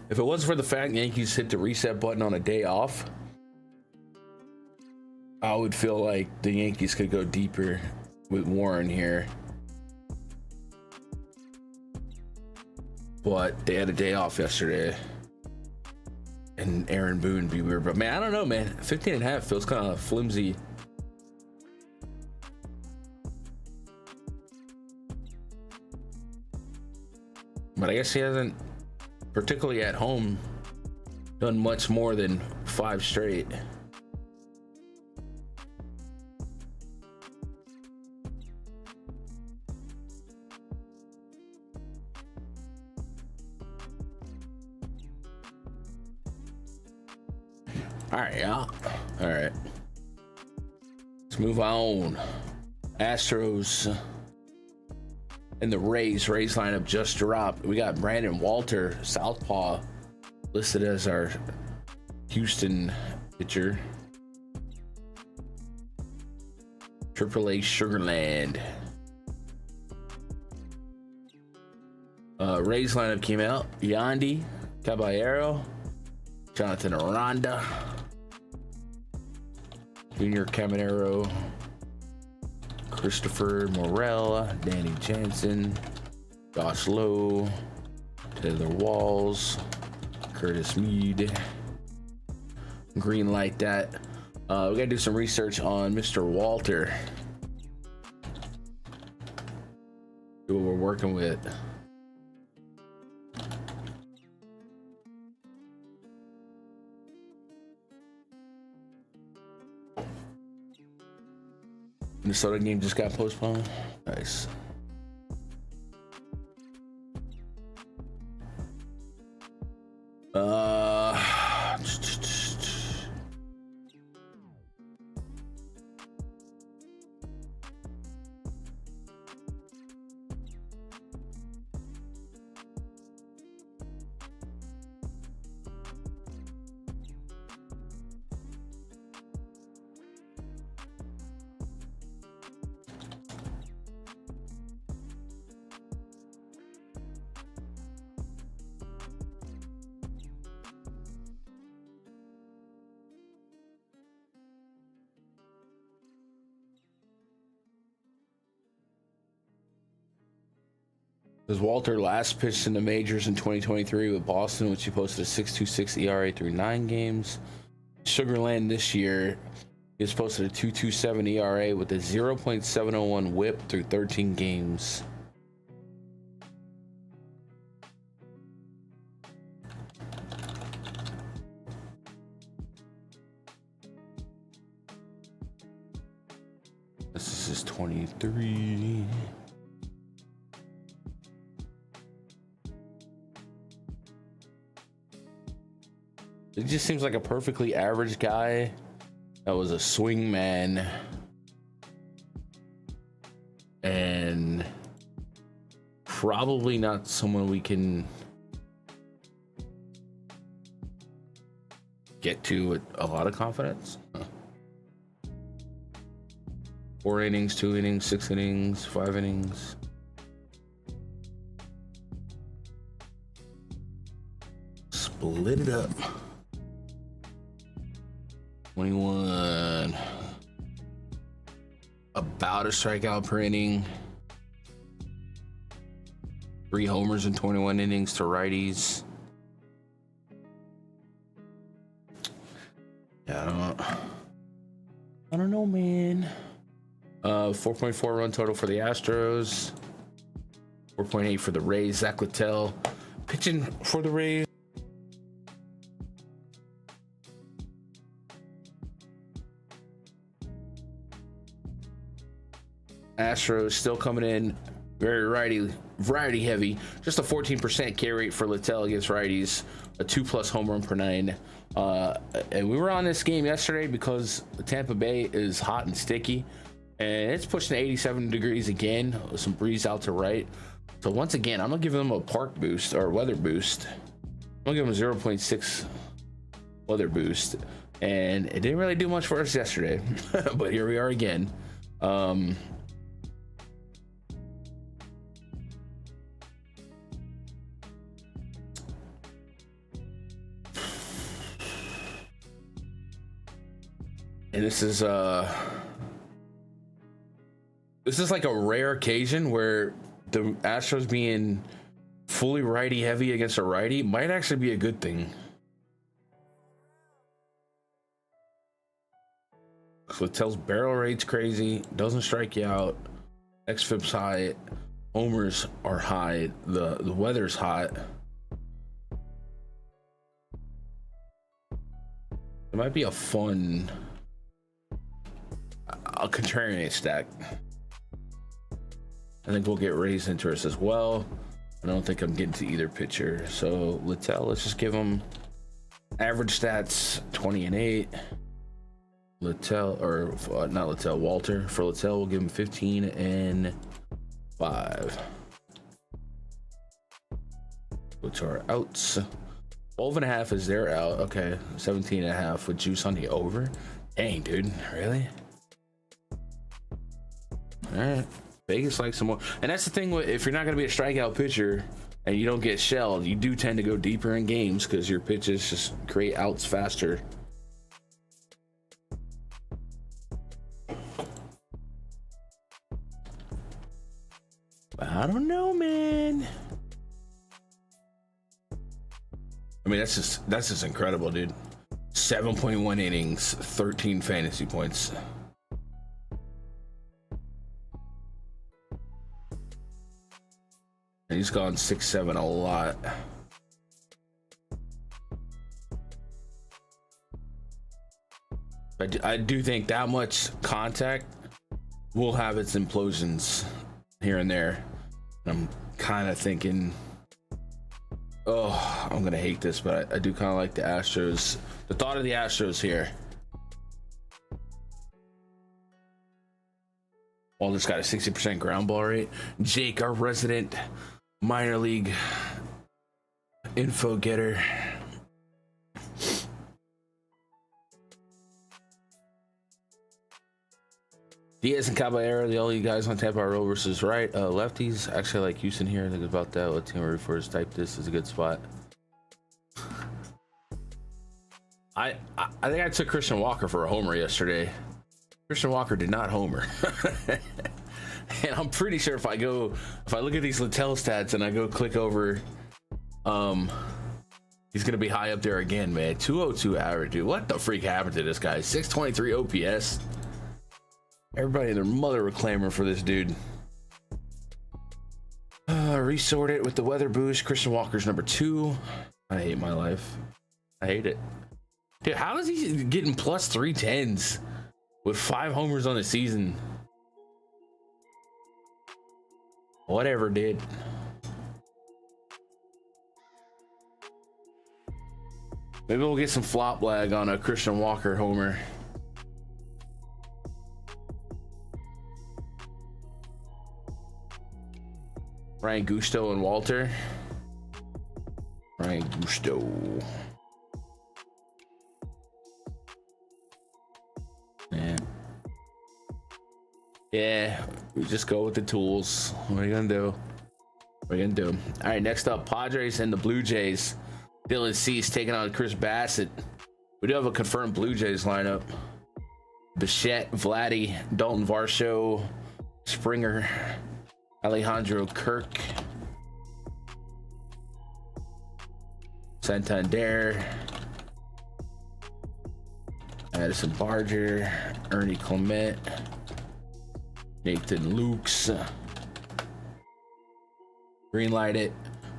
If it wasn't for the fact Yankees hit the reset button on a day off, I would feel like the Yankees could go deeper with Warren here. But they had a day off yesterday. And Aaron Boone be weird. But man, I don't know, man. 15 and a half feels kind of flimsy. But I guess he hasn't, particularly at home, done much more than 5 straight. All right, y'all. All right. Let's move on. Astros and the Rays lineup just dropped. We got Brandon Walter, southpaw, listed as our Houston pitcher. AAA Sugarland. Rays lineup came out. Yandy Caballero, Jonathan Aranda, Junior Caminero, Christopher Morel, Danny Jansen, Josh Lowe, Taylor Walls, Curtis Mead. Green light that. We gotta do some research on Mr. Walter. See what we're working with. Minnesota game just got postponed. Nice. This Walter last pitched in the majors in 2023 with Boston, which he posted a 6.26 ERA through 9 games. Sugarland this year, he's posted a 2.27 ERA with a 0.701 WHIP through 13 games. This is 23. It just seems like a perfectly average guy that was a swing man probably not someone we can get to with a lot of confidence. 4 innings, 2 innings, 6 innings, 5 innings. Split it up. 21. About a strikeout per inning. 3 homers in 21 innings to righties. Yeah, I don't know, man. 4.4 run total for the Astros. 4.8 for the Rays. Zach Littell pitching for the Rays. Astros still coming in very variety heavy. Just a 14% K rate for Littell against righties. A 2+ home run per 9. And we were on this game yesterday because Tampa Bay is hot and sticky. And it's pushing 87 degrees again. Some breeze out to right. So once again, I'm going to give them a park boost or weather boost. I'm going to give them 0.6 weather boost. And it didn't really do much for us yesterday. But here we are again. And this is like a rare occasion where the Astros being fully righty heavy against a righty might actually be a good thing. So Littell's barrel rate's crazy, doesn't strike you out, xFIP's high, homers are high, the weather's hot. It might be a fun a contrarian stack. I think we'll get Rays interest as well. I don't think I'm getting to either pitcher. So Littell, let's just give him average stats 20 and 8. Littell, or not Littell, Walter. For Littell, we'll give him 15 and 5. What's our outs? 12.5 is their out. Okay, 17.5 with juice on the over. Dang, dude, really? All right, Vegas likes some more. And that's the thing with, if you're not going to be a strikeout pitcher and you don't get shelled, you do tend to go deeper in games because your pitches just create outs faster. I don't know, man. I mean, that's just incredible, dude. 7.1 innings, 13 fantasy points. And he's gone 6-7 a lot. I do think that much contact will have its implosions here and there. I'm kind of thinking, oh, I'm gonna hate this, but I do kind of like the Astros. The thought of the Astros here. Walter's got a 60% ground ball rate. Jake, our resident minor league info getter. Diaz and Caballero, the only guys on Tampa roll versus right lefties. Actually, I like Houston here. Think about that. What team are first? Type this is a good spot. I think I took Christian Walker for a homer yesterday. Christian Walker did not homer. And I'm pretty sure if I look at these Littell stats and I go click over, he's gonna be high up there again, man. 202 average, dude. What the freak happened to this guy? 623 OPS. Everybody and their mother were clamoring for this dude. Resort it with the weather boost. Christian Walker's number 2. I hate my life. I hate it. Dude, how is he getting plus 310s with 5 homers on the season? Whatever, dude. Maybe we'll get some flop lag on a Christian Walker homer. Ryan Gusto and Walter. Ryan Gusto. Yeah, we just go with the tools. What are you gonna do? What are you gonna do? All right, next up, Padres and the Blue Jays. Dylan Cease taking on Chris Bassett. We do have a confirmed Blue Jays lineup. Bichette, Vladdy, Dalton Varsho, Springer, Alejandro Kirk, Santander, Addison Barger, Ernie Clement, Nathan Lukes. Greenlight it.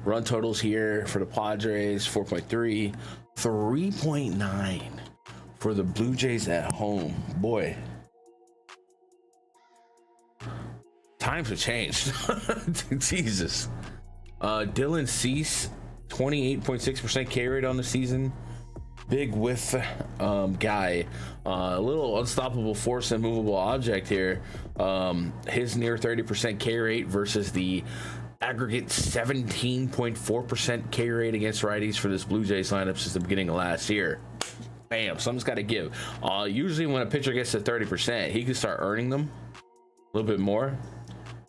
Run totals here for the Padres 4.3, 3.9 for the Blue Jays at home. Boy, times have changed. Jesus. Dylan Cease, 28.6% K rate on the season. Big whiff guy. A little unstoppable force and movable object here. His near 30% K rate versus the aggregate 17.4% K rate against righties for this Blue Jays lineup since the beginning of last year. Bam, something's got to give. Usually when a pitcher gets to 30%, he can start earning them a little bit more.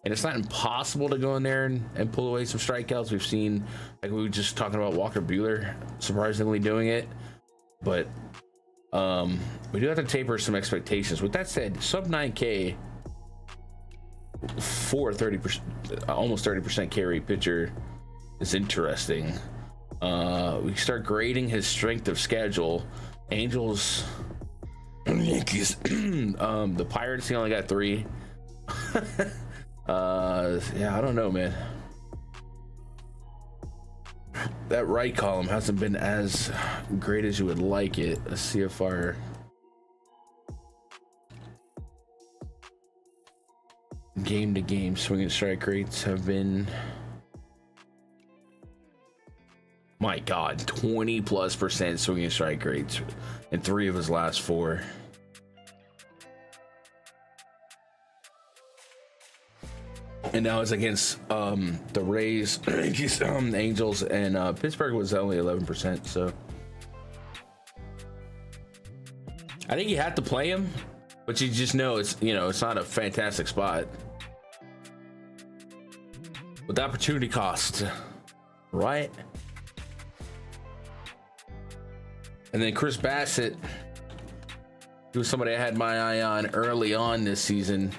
And it's not impossible to go in there and pull away some strikeouts. We've seen, like we were just talking about, Walker Buehler surprisingly doing it. But we do have to taper some expectations. With that said, sub 9K for 30%, almost 30% K rate pitcher is interesting. We start grading his strength of schedule. Angels, Yankees, the Pirates, he only got 3. Yeah, I don't know, man. That right column hasn't been as great as you would like it. Let's see if our game to game swinging strike rates have been, my God, 20+% swinging strike rates in 3 of his last 4. And now it's against the Rays, Angels, and Pittsburgh was only 11%. So I think you have to play him, but you just know it's not a fantastic spot. With the opportunity cost, right? And then Chris Bassett, he was somebody I had my eye on early on this season.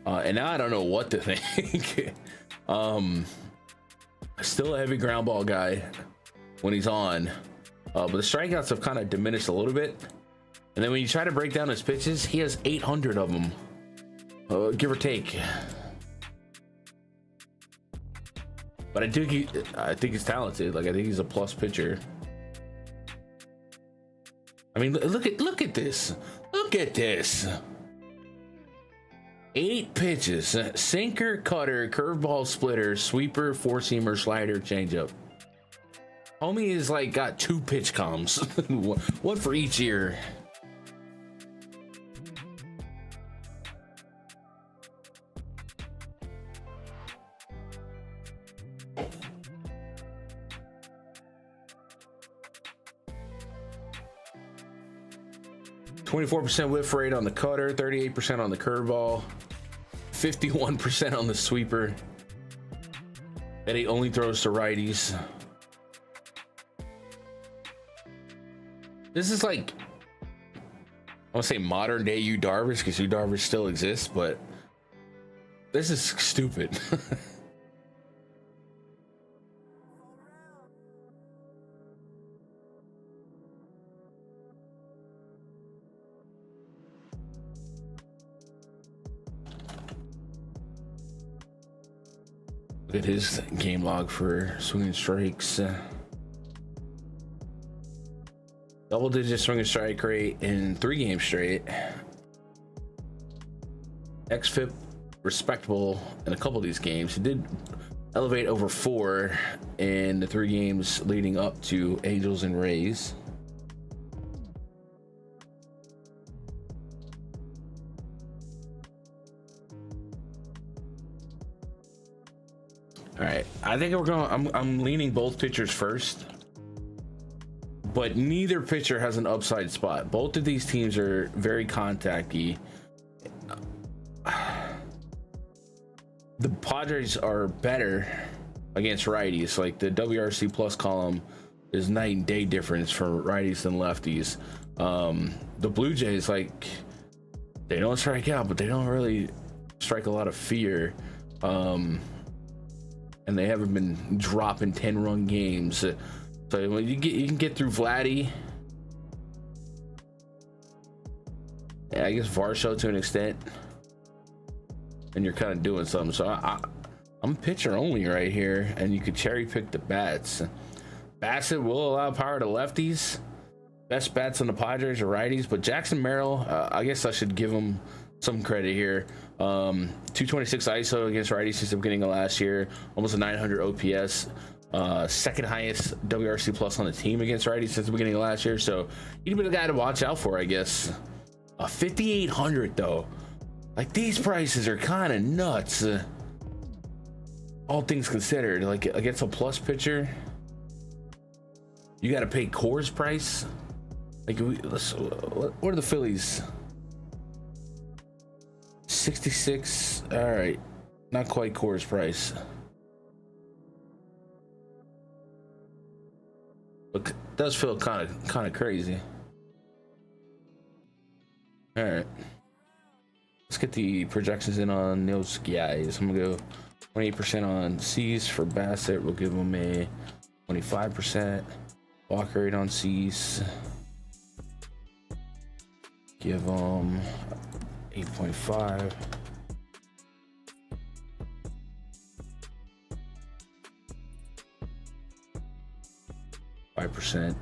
And now I don't know what to think. Still a heavy ground ball guy when he's on. But the strikeouts have kind of diminished a little bit. And then when you try to break down his pitches, he has 800 of them, give or take. But I think he's talented. Like, I think he's a plus pitcher. I mean, look at this. Look at this. 8 pitches: sinker, cutter, curveball, splitter, sweeper, four-seamer, slider, changeup. Homie is like got 2 pitch comms. One for each ear. %, whiff rate on the cutter, 38% on the curveball, 51% on the sweeper. And he only throws to righties. This is like, I want to say modern day Yu Darvish, because Yu Darvish still exists, but this is stupid. Look at his game log for swinging strikes. Double-digit swinging strike rate in 3 games straight. XFIP respectable in a couple of these games. He did elevate over 4 in the 3 games leading up to Angels and Rays. I think we're going. I'm leaning both pitchers first, but neither pitcher has an upside spot. Both of these teams are very contacty. The Padres are better against righties. Like the WRC plus column is night and day difference for righties than lefties. The Blue Jays, like, they don't strike out, but they don't really strike a lot of fear. And they haven't been dropping 10-run games. So when you can get through Vladdy. Yeah, I guess Varsho to an extent. And you're kind of doing something. So I'm pitcher only right here, and you could cherry pick the bats. Bassett will allow power to lefties. Best bats on the Padres are righties, but Jackson Merrill, I guess I should give him some credit here. 226 ISO against righties since the beginning of last year, almost a 900 OPS. Second highest WRC plus on the team against righties since the beginning of last year. So he'd be the guy to watch out for, I guess. 5,800 though. Like, these prices are kind of nuts. All things considered, like against a plus pitcher, you got to pay Core's price. Like, what are the Phillies? 66. All right, not quite Core's price. But it does feel kind of crazy. All right. Let's get the projections in on those guys. I'm gonna go 28% on Cease for Bassett. We'll give him a 25% walk rate on Cease. Give him 8.5. %.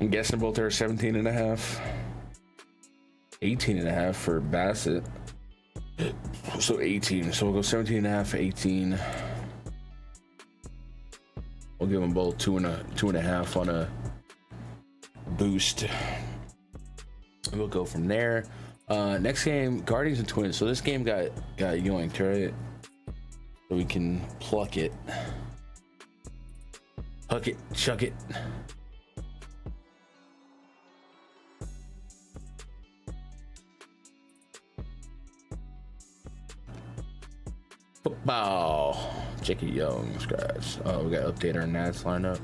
I'm guessing both are 17.5. 18.5 for Bassett. So 18. So we'll go 17.5, 18. We'll give them both 2.5 on a boost. We'll go from there. Next game, Guardians and Twins. So this game got yoinked, right? So we can pluck it. Huck it, chuck it. Football. Check it, Young scratch. Oh, we got to update our Nats lineup.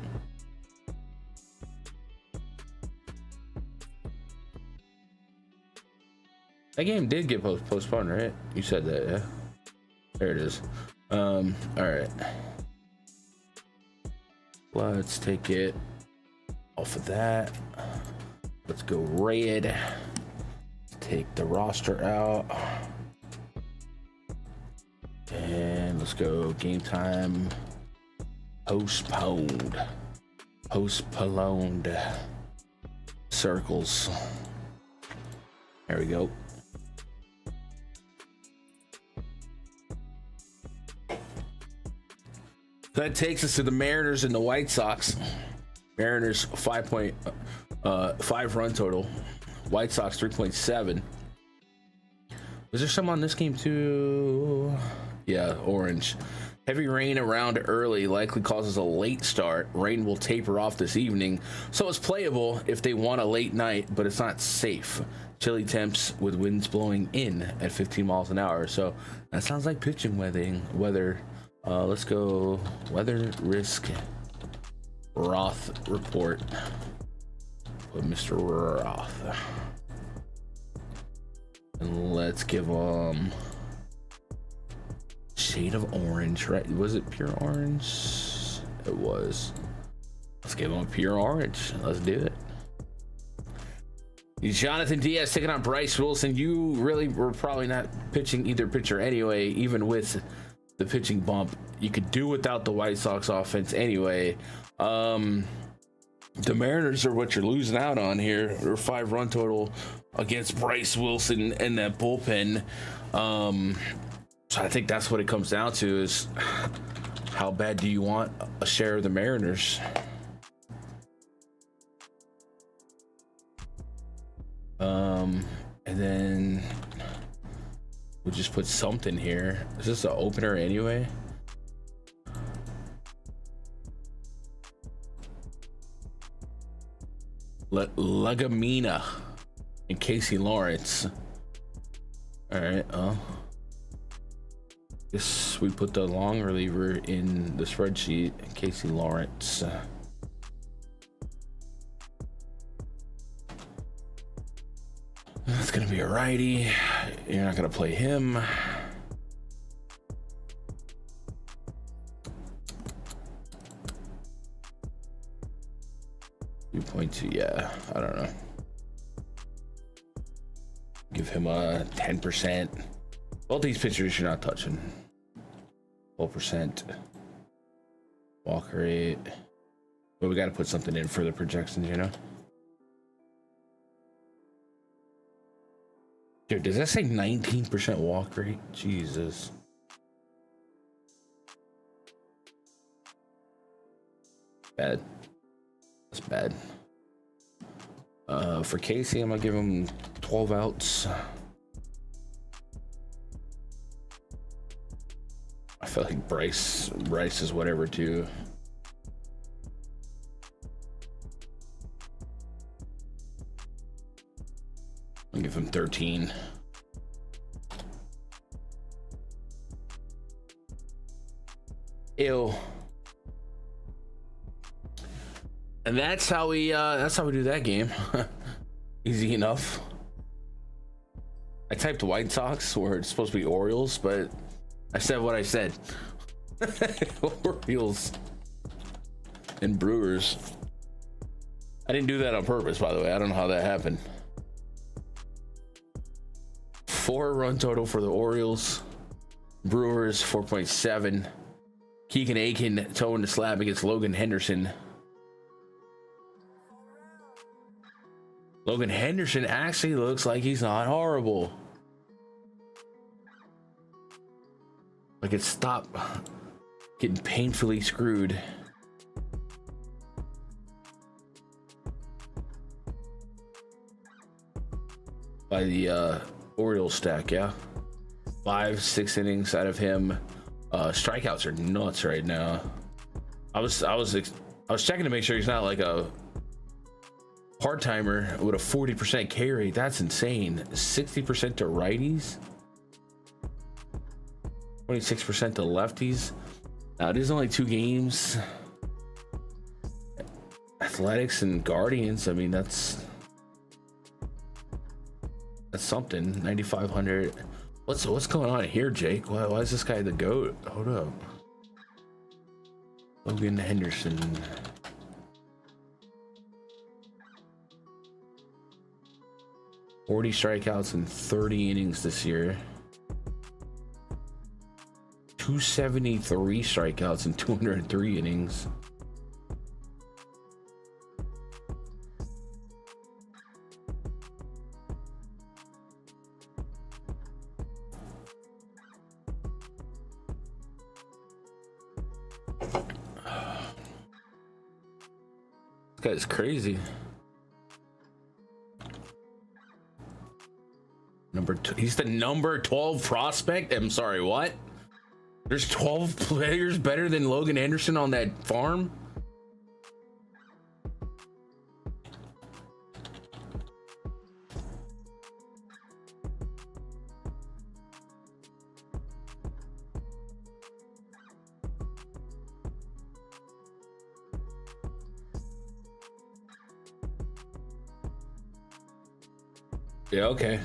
That game did get postponed, right? You said that, yeah. There it is. All right. Let's take it off of that. Let's go red. Take the roster out. And let's go game time. Postponed. Circles. There we go. That takes us to the Mariners and the White Sox. Mariners 5.5 run total. White Sox 3.7. Was there some on this game too? Yeah, orange. Heavy rain around early likely causes a late start. Rain will taper off this evening, so it's playable if they want a late night, but it's not safe. Chilly temps with winds blowing in at 15 miles an hour. So that sounds like pitching weather. Let's go weather risk Roth report with Mr. Roth. And let's give shade of orange, right? Was it pure orange? It was. Let's give him a pure orange. Let's do it. Jonathan Diaz taking on Bryce Wilson. You really were probably not pitching either pitcher anyway, even with the pitching bump. You could do without the White Sox offense anyway. The Mariners are what you're losing out on here. They're 5 run total against Bryce Wilson and that bullpen. So I think that's what it comes down to, is how bad do you want a share of the Mariners? And then we'll just put something here. Is this an opener anyway? Legamina and Casey Lawrence. All right. Guess we put the long reliever in the spreadsheet. Casey Lawrence. That's gonna be a righty. You're not gonna play him. Yeah, I don't know. Give him a 10%. Both these pitchers you're not touching. 12%. Walk rate. But we got to put something in for the projections, you know? Dude, does that say 19% walk rate? Jesus. Bad. That's bad. For Casey, I'm gonna give him 12 outs. I feel like Bryce is whatever too. I'll give him 13. Ew. And that's how we do that game. Easy enough. I typed White Sox where it's supposed to be Orioles, but I said what I said. Orioles and Brewers. I didn't do that on purpose, by the way. I don't know how that happened. 4-run total for the Orioles. Brewers 4.7. Keegan Aiken toeing the slab against Logan Henderson. Logan Henderson actually looks like he's not horrible. Like, it's stopped getting painfully screwed. By the Orioles stack, yeah. 5-6 innings out of him. Strikeouts are nuts right now. I was checking to make sure he's not like a part-timer with a 40% K rate. That's insane. 60% to righties, 26% to lefties. Now it is only 2 games. Athletics and Guardians, I mean, that's something. 9,500. What's going on here, Jake? Why is this guy the GOAT? Hold up. Logan Henderson. Forty strikeouts in 30 innings this year. 273 strikeouts in 203 innings. This guy's crazy. He's the number 12 prospect. I'm sorry, what? There's 12 players better than Logan Henderson on that farm? Yeah, okay.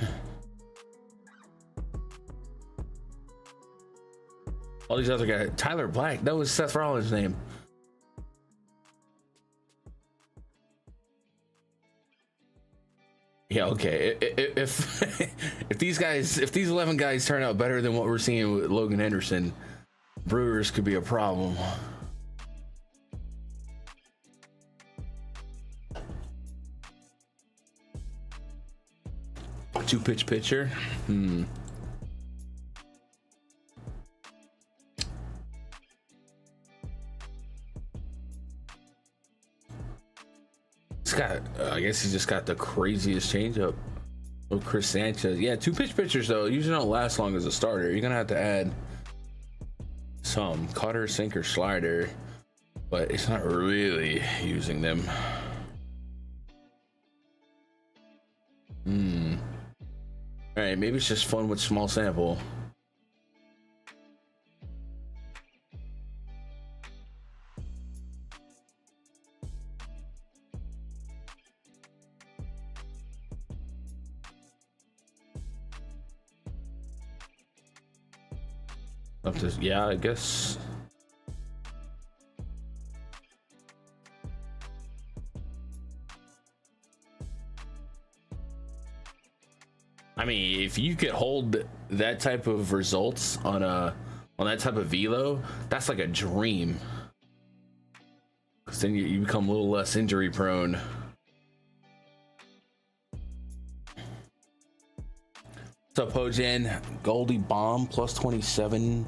All these other guys. Tyler Black. That was Seth Rollins' name. Yeah, okay. If these 11 guys turn out better than what we're seeing with Logan Henderson, Brewers could be a problem. Two-pitch pitcher. I guess he just got the craziest changeup. Oh, Chris Sanchez. Yeah, 2-pitch pitchers though usually don't last long as a starter. You're gonna have to add some cutter, sinker, slider, but it's not really using them. All right, maybe it's just fun with small sample. Up to, yeah, I guess. I mean, if you could hold that type of results on that type of velo, that's like a dream. Because then you become a little less injury prone. What's up, Hojan? Goldie Bomb plus 27,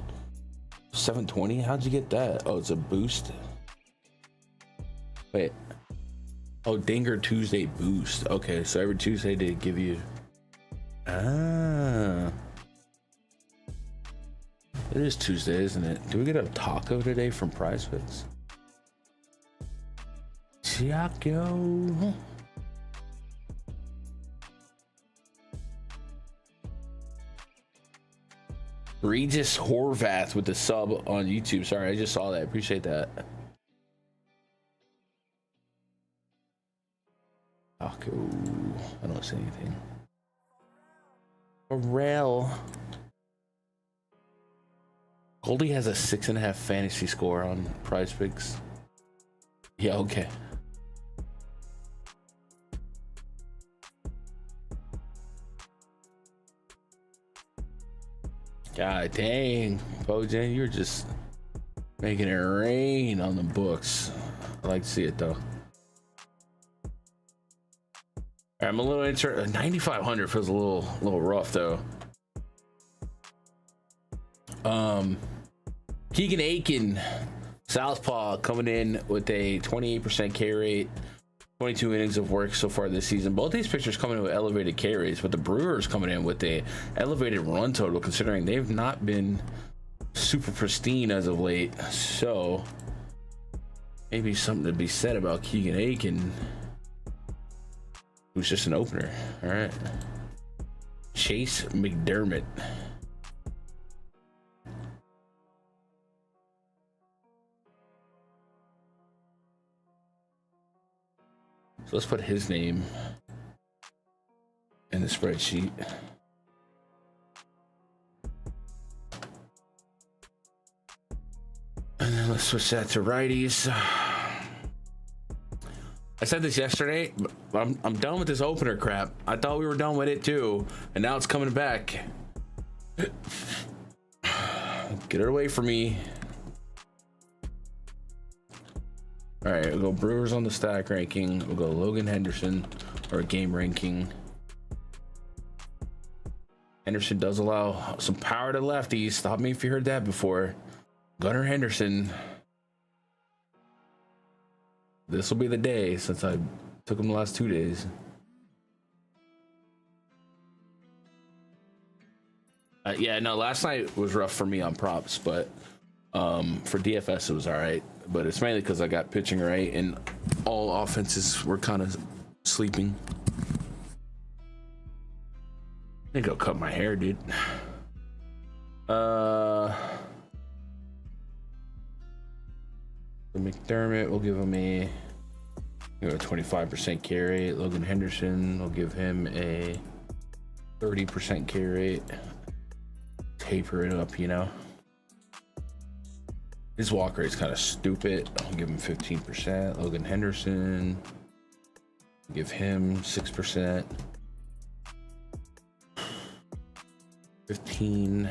720. How'd you get that? Oh, it's a boost. Wait. Oh, Dinger Tuesday boost. Okay, so every Tuesday they give you. It is Tuesday, isn't it? Do we get a taco today from PrizePicks? Taco. Regis Horvath with the sub on YouTube. Sorry, I just saw that. Appreciate that. Taco. I don't see anything. Pharrell. Goldie has a 6.5 fantasy score on PrizePicks. Yeah, okay. God dang, Bojan, you're just making it rain on the books. I like to see it though. I'm a little interested. 9,500 feels a little rough though. Keegan Aiken, Southpaw, coming in with a 28% K rate, 22 innings of work so far this season. Both these pitchers coming in with elevated K rates, but the Brewers coming in with a elevated run total, considering they've not been super pristine as of late. So maybe something to be said about Keegan Aiken, who's just an opener. All right. Chase McDermott. So let's put his name in the spreadsheet. And then let's switch that to righties. I said this yesterday, but I'm done with this opener crap. I thought we were done with it too, and now it's coming back. Get it away from me. All right, we'll go Brewers on the stack ranking. We'll go Logan Henderson, or game ranking. Henderson does allow some power to lefties. Stop me if you heard that before. Gunnar Henderson. This will be the day, since I took him the last 2 days. Yeah, no, last night was rough for me on props, but for DFS it was all right. But it's mainly because I got pitching right and all offenses were kind of sleeping. I think I'll cut my hair, dude. McDermott, we'll give him a 25% K rate. Logan Henderson, we'll give him a 30% K rate. Taper it up, you know. His walk rate's kind of stupid. I'll give him 15%. Logan Henderson, give him 6%. 15.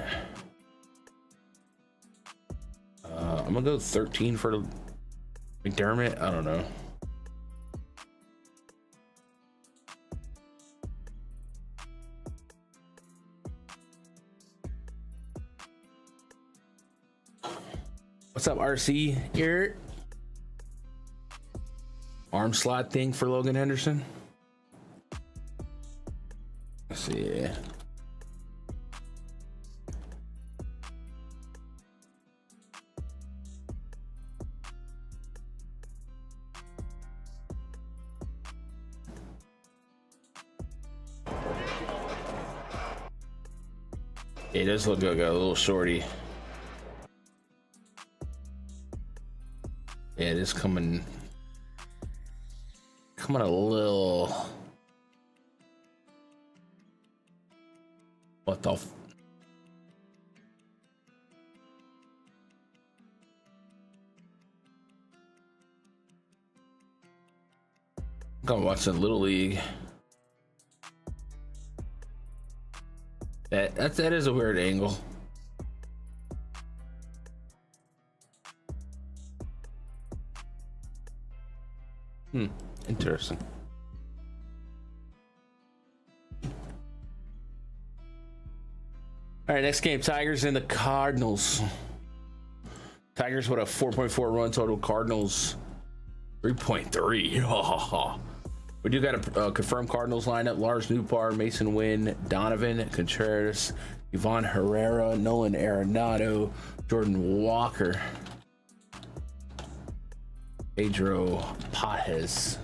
I'm gonna go 13 for McDermott. I don't know. What's up, RC? Here. Arm slot thing for Logan Henderson. Let's see. It does look like a little shorty. Yeah, it is coming a little. What the? I'm gonna watch the Little League. That is a weird angle. Interesting. All right, next game, Tigers and the Cardinals. Tigers with a 4.4 run total. Cardinals 3.3. We do got a confirmed Cardinals lineup: Lars Nootbaar, Mason Wynn, Donovan Contreras, Ivan Herrera, Nolan Arenado, Jordan Walker, Pedro Pajes,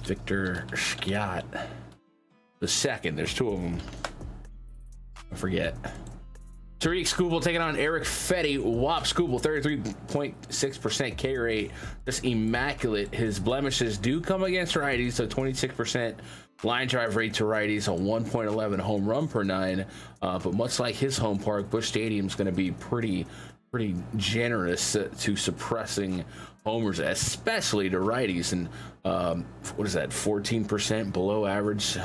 Victor Schiat. The second, there's two of them. I forget. Tariq Skubal taking on Eric Fetty. Wop Skubal, 33.6% K rate. Just immaculate. His blemishes do come against righties, so 26% line drive rate to righties, a 1.11 home run per nine. But much like his home park, Busch Stadium is going to be pretty generous to suppressing homers, especially to righties. And what is that, 14% below average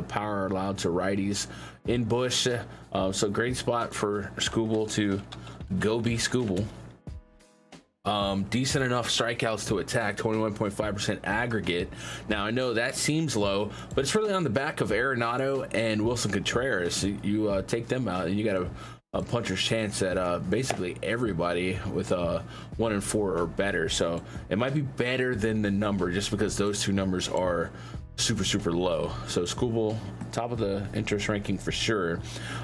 power allowed to righties in Busch. So great spot for Skubal to go be Skubal. Decent enough strikeouts to attack, 21.5% aggregate. Now I know that seems low, but it's really on the back of Arenado and Wilson Contreras. You take them out and you got a puncher's chance at basically everybody with 1 and 4 or better. So it might be better than the number just because those two numbers are super low. So Skubal, top of the interest ranking for sure.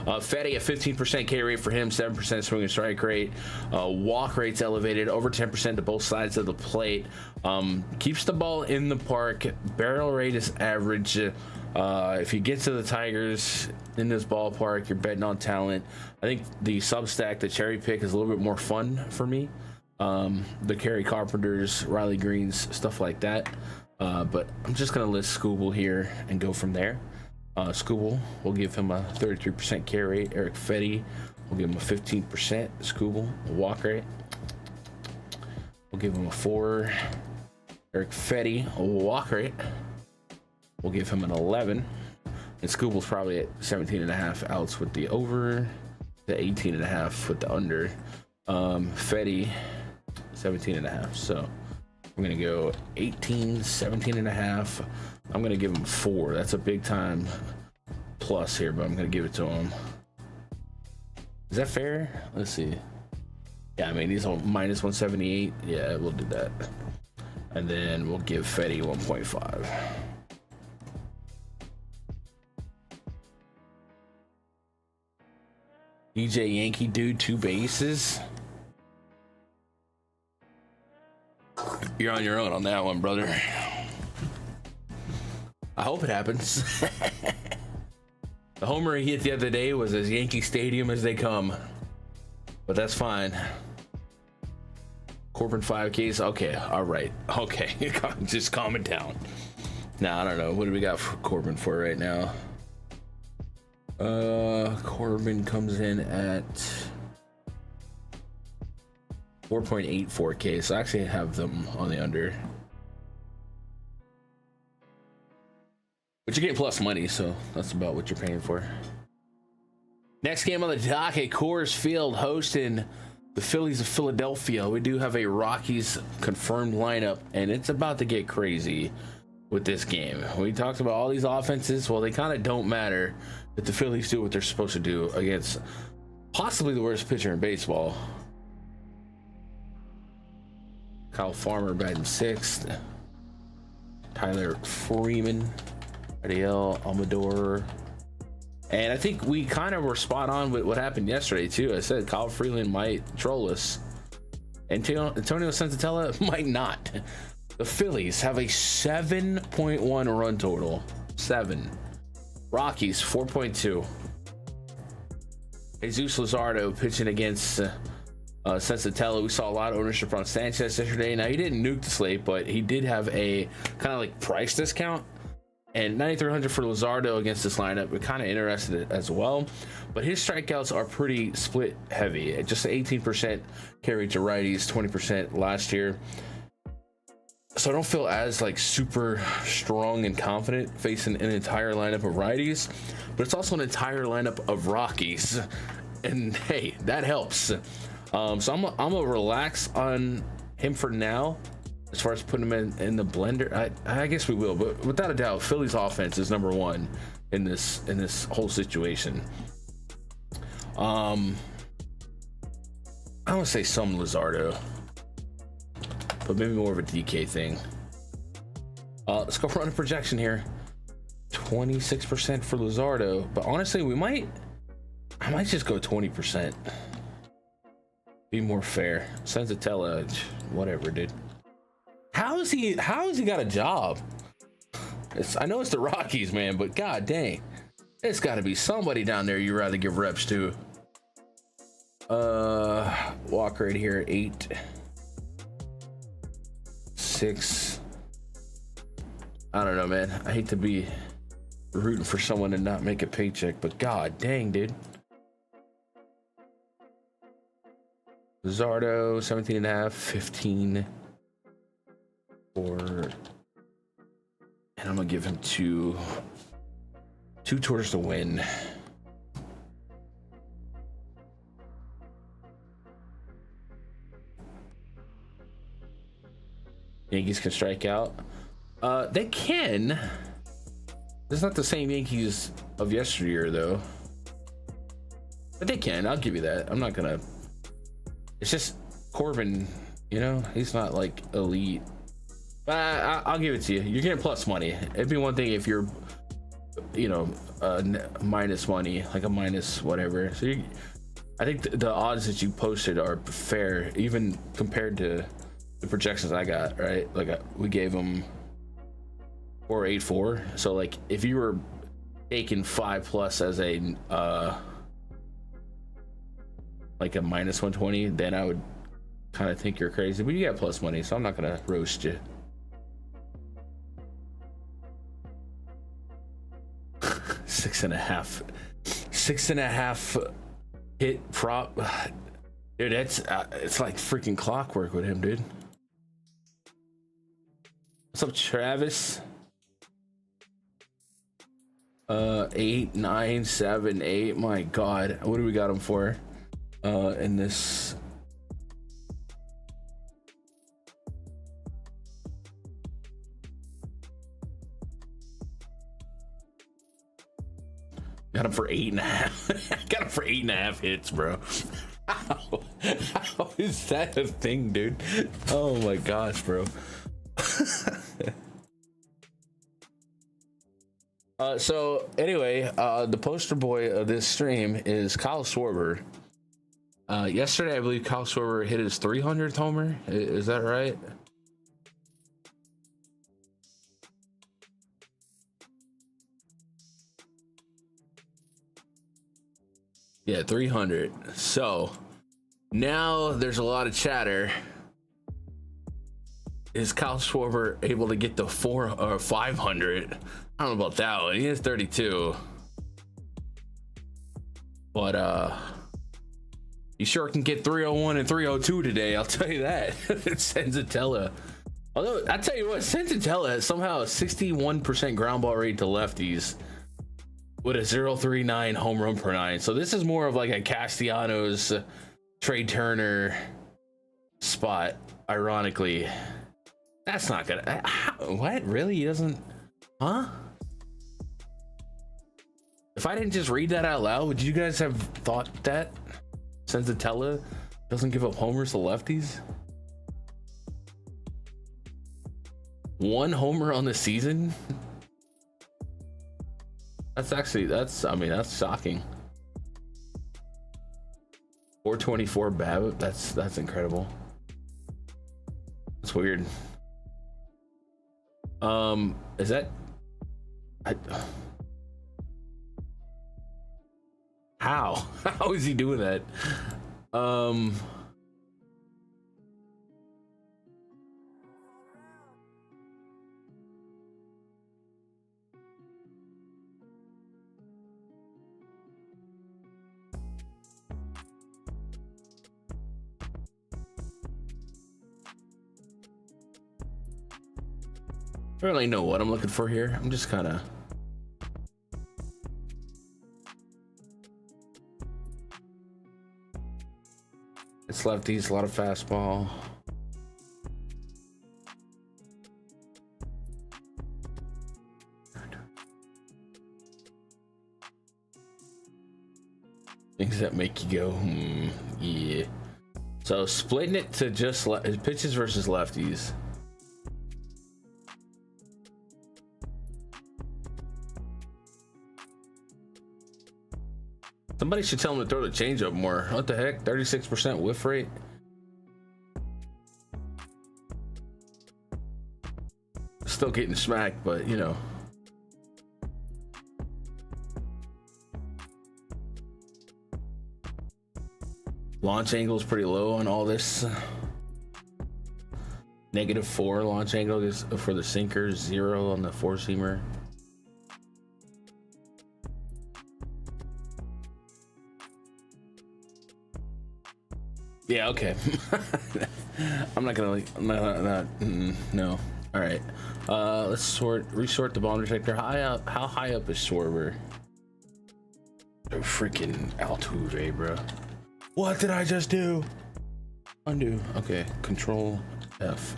Fetty, a 15% K rate for him, 7% swing and strike rate. Walk rate's elevated, over 10% to both sides of the plate. Keeps the ball in the park. Barrel rate is average. If you get to the Tigers in this ballpark, you're betting on talent. I think the Substack, the cherry pick, is a little bit more fun for me. The Kerry Carpenters, Riley Greens, stuff like that. But I'm just going to list Skubal here and go from there. Skubal, we'll give him a 33% K rate. Eric Fetty, we'll give him a 15%. Skubal, a walk rate, we'll give him a 4. Eric Fetty, a walk rate, we'll give him an 11. And Skubal's probably at 17.5 outs with the over, the 18.5 with the under. Fetty, 17.5. So I'm going to go 18, 17.5. I'm going to give him 4. That's a big time plus here, but I'm going to give it to him. Is that fair? Let's see. Yeah, I mean, he's on minus 178. Yeah, we'll do that. And then we'll give Fetty 1.5. DJ Yankee dude, 2 bases. You're on your own on that one, brother. I hope it happens. The homer he hit the other day was as Yankee Stadium as they come, but that's fine. Corbin 5Ks. Okay, all right. Okay, just calm it down. Now I don't know. What do we got for Corbin for right now? Corbin comes in at 4.84K, so I actually have them on the under. But you're getting plus money, so that's about what you're paying for. Next game on the docket, Coors Field hosting the Phillies of Philadelphia. We do have a Rockies confirmed lineup, and it's about to get crazy with this game. We talked about all these offenses. Well, they kind of don't matter if the Phillies do what they're supposed to do against possibly the worst pitcher in baseball. Kyle Farmer batting 6th. Tyler Freeman, Ariel Amador. And I think we kind of were spot on with what happened yesterday, too. I said Kyle Freeland might troll us. Antonio Senzatella might not. The Phillies have a 7.1 run total. 7. Rockies, 4.2. Jesus Luzardo pitching against Sensatella. We saw a lot of ownership on Sanchez yesterday. Now, he didn't nuke the slate, but he did have a kind of like price discount. And 9,300 for Luzardo against this lineup. We're kind of interested as well. But his strikeouts are pretty split heavy. Just 18% carried to righties, 20% last year. So I don't feel as like super strong and confident facing an entire lineup of righties. But it's also an entire lineup of Rockies. And hey, that helps. So I'm gonna relax on him for now. As far as putting him in the blender, I guess we will, but without a doubt, Philly's offense is number one in this whole situation. I want to say some Luzardo, but maybe more of a DK thing. Let's go run a projection here. 26% for Luzardo, but honestly, I might just go 20%. Be more fair. Sensatella, whatever, dude. How has he got a job? I know it's the Rockies, man, but god dang, it's got to be somebody down there you'd rather give reps to. Walk right here, 8, 6. I don't know, man. I hate to be rooting for someone and not make a paycheck, but god dang, dude. Luzardo, 17.5, 15. And I'm gonna give him two tours to win. Yankees can strike out. They can. It's not the same Yankees of yesteryear though, but they can. I'll give you that. I'm not gonna. It's just Corbin, you know, he's not like elite. But I'll give it to you. You're getting plus money. It'd be one thing if you're, you know, minus money, like a minus whatever. So I think the odds that you posted are fair, even compared to the projections I got. Right, like we gave them 484. So like if you were taking 5+ as a like a minus 120, then I would kind of think you're crazy. But you got plus money, so I'm not gonna roast you. 6.5 hit prop, dude. It's like freaking clockwork with him, dude. What's up, Travis? 8, 9, 7, 8. My god, what do we got him for in this? Got him for 8.5. Got him for 8.5 hits, bro. How is that a thing, dude? Oh my gosh, bro. So anyway, the poster boy of this stream is Kyle Schwarber. Yesterday, I believe Kyle Schwarber hit his 300th homer. Is that right? Yeah, 300. So now there's a lot of chatter. Is Kyle Schwarber able to get the 400 or 500? I don't know about that one. He is 32. But you sure can get 301 and 302 today, I'll tell you that. Sensatella. Although I tell you what, Sensatella has somehow a 61% ground ball rate to lefties with a 0.39 home run per 9. So this is more of like a Castellanos, Trey Turner spot, ironically. That's not gonna. What? Really? He doesn't. Huh? If I didn't just read that out loud, would you guys have thought that Sensatella doesn't give up homers to lefties? 1 homer on the season? That's shocking. 424 BABIP. That's incredible. That's weird. Is that How? How is he doing that? I don't really know what I'm looking for here. I'm just kind of. It's lefties, a lot of fastball. Things that make you go, yeah. So splitting it to just pitches versus lefties. Somebody should tell him to throw the changeup more. What the heck? 36% whiff rate. Still getting smacked, but you know. Launch angle is pretty low on all this. -4 launch angle is for the sinker, 0 on the four seamer. Yeah, okay. I'm not gonna like no. All right. Let's resort the bomb detector. How high up is Schwarber? Oh, freaking Altuve, bro. What did I just do? Undo. Okay, Control F.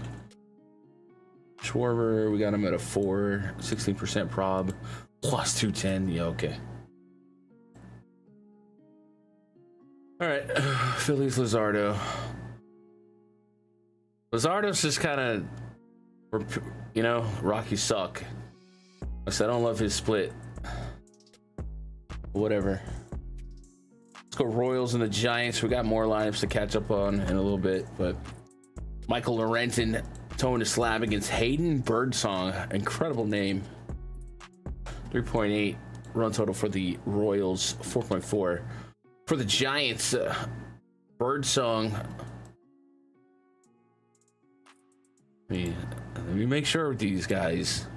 Schwarber, we got him at a 4, 16% prob, plus 210. Yeah, okay. All right, Phillies Luzardo. Luzardo's just kind of, you know, Rocky suck. I said I don't love his split. Whatever. Let's go Royals and the Giants. We got more lineups to catch up on in a little bit, but Michael Lorenzen towing a slab against Hayden Birdsong. Incredible name. 3.8 run total for the Royals, 4.4. For the Giants, Birdsong. Let me make sure with these guys.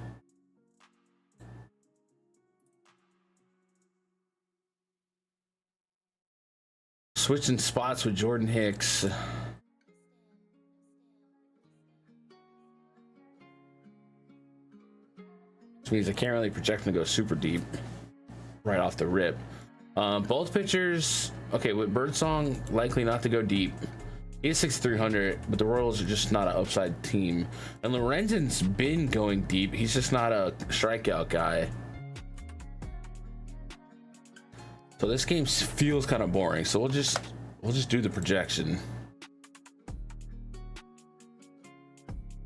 Switching spots with Jordan Hicks. Which means I can't really project him to go super deep right off the rip. Both pitchers, okay, with Birdsong likely not to go deep. He is 6,300, but the Royals are just not an upside team. And Lorenzen's been going deep. He's just not a strikeout guy. So this game feels kind of boring. So we'll just do the projection.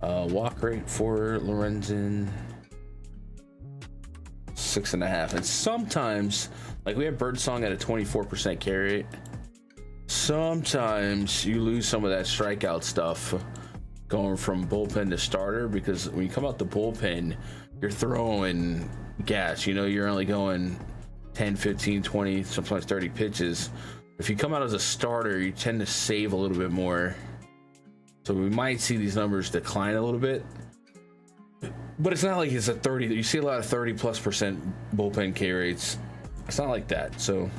Walk rate for Lorenzen, 6.5. And sometimes, like we have Birdsong at a 24% carry rate. Sometimes you lose some of that strikeout stuff going from bullpen to starter, because when you come out the bullpen, you're throwing gas. You know, you're only going 10, 15, 20, sometimes 30 pitches. If you come out as a starter, you tend to save a little bit more. So we might see these numbers decline a little bit. But it's not like it's a 30. You see a lot of 30+% bullpen K rates. It's not like that. So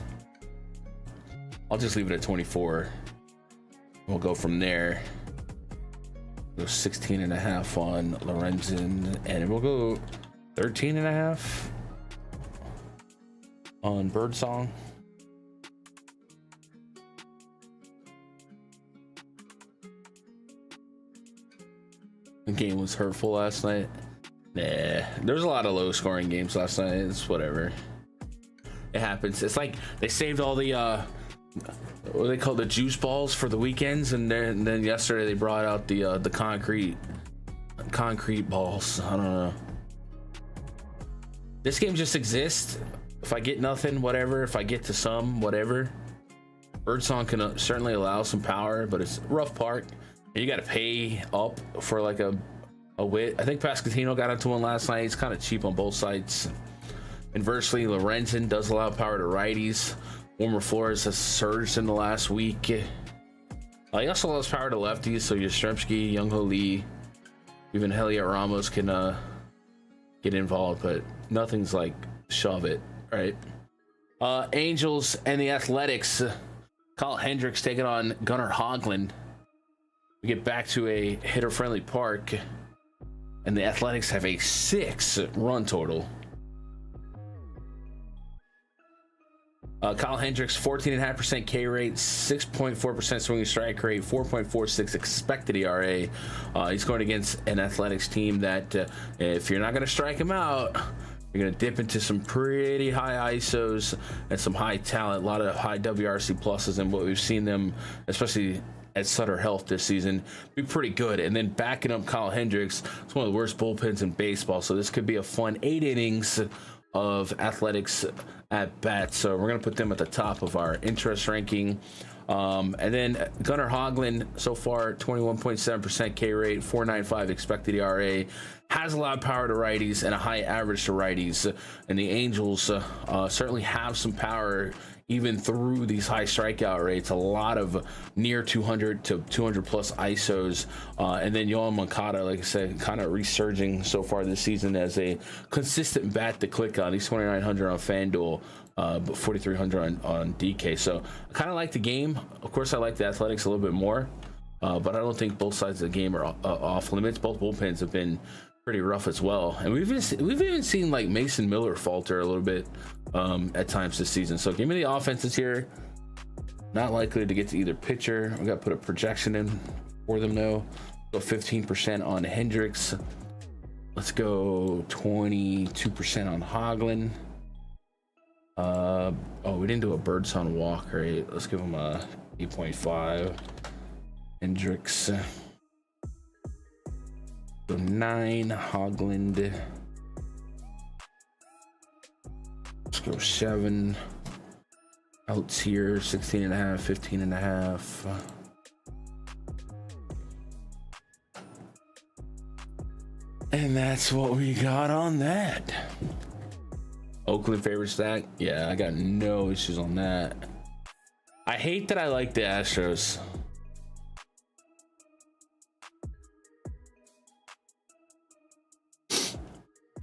I'll just leave it at 24. We'll go from there. Go 16.5 on Lorenzen, and we'll go 13.5 on Birdsong. The game was hurtful last night. Nah, there's a lot of low scoring games last night. It's whatever. It happens. It's like they saved all the what do they call the juice balls for the weekends, and then yesterday they brought out the concrete balls. I don't know. This game just exists. If I get nothing, whatever. If I get to some, whatever. Birdsong can certainly allow some power, but it's a rough park. And you got to pay up for like a wit. I think Pasquantino got into one last night. He's kind of cheap on both sides. Inversely, Lorenzen does allow power to righties. Warmer Flores has surged in the last week. He also lost power to lefties, so Yastrzemski, Young Ho Lee, even Heliot Ramos can get involved, but nothing's like shove it, right? Angels and the Athletics. Kyle Hendricks taking on Gunnar Hoglund. We get back to a hitter-friendly park, and the Athletics have a 6-run total. Kyle Hendricks, 14.5% K rate, 6.4% swinging strike rate, 4.46 expected ERA. He's going against an Athletics team that, if you're not going to strike him out, you're going to dip into some pretty high ISOs and some high talent, a lot of high WRC pluses, and what we've seen them, especially at Sutter Health this season, be pretty good. And then backing up Kyle Hendricks, it's one of the worst bullpens in baseball, so this could be a fun 8 innings of Athletics at bat. So we're going to put them at the top of our interest ranking. And then Gunnar Hoglund, so far 21.7% K rate, 4.95 expected ERA, has a lot of power to righties and a high average to righties. And the Angels certainly have some power even through these high strikeout rates, a lot of near 200 to 200 plus ISOs. And then Yohan Moncada, like I said, kind of resurging so far this season as a consistent bat to click on. He's 2,900 on Fanduel, but 4,300 on DK. So I kind of like the game. Of course, I like the Athletics a little bit more, but I don't think both sides of the game are off limits. Both bullpens have been pretty rough as well, and we've even seen like Mason Miller falter a little bit at times this season. So give me the offenses here. Not likely to get to either pitcher. We got to put a projection in for them though. Go 15% on Hendricks. Let's go 22% on Hoglund. Oh, we didn't do a birds on walk, right? Let's give him a 8.5. Hendricks. So 9, Hoglund. Let's go 7. Outs here, 16.5, 15.5. And that's what we got on that. Oakland favorite stack. Yeah, I got no issues on that. I hate that I like the Astros.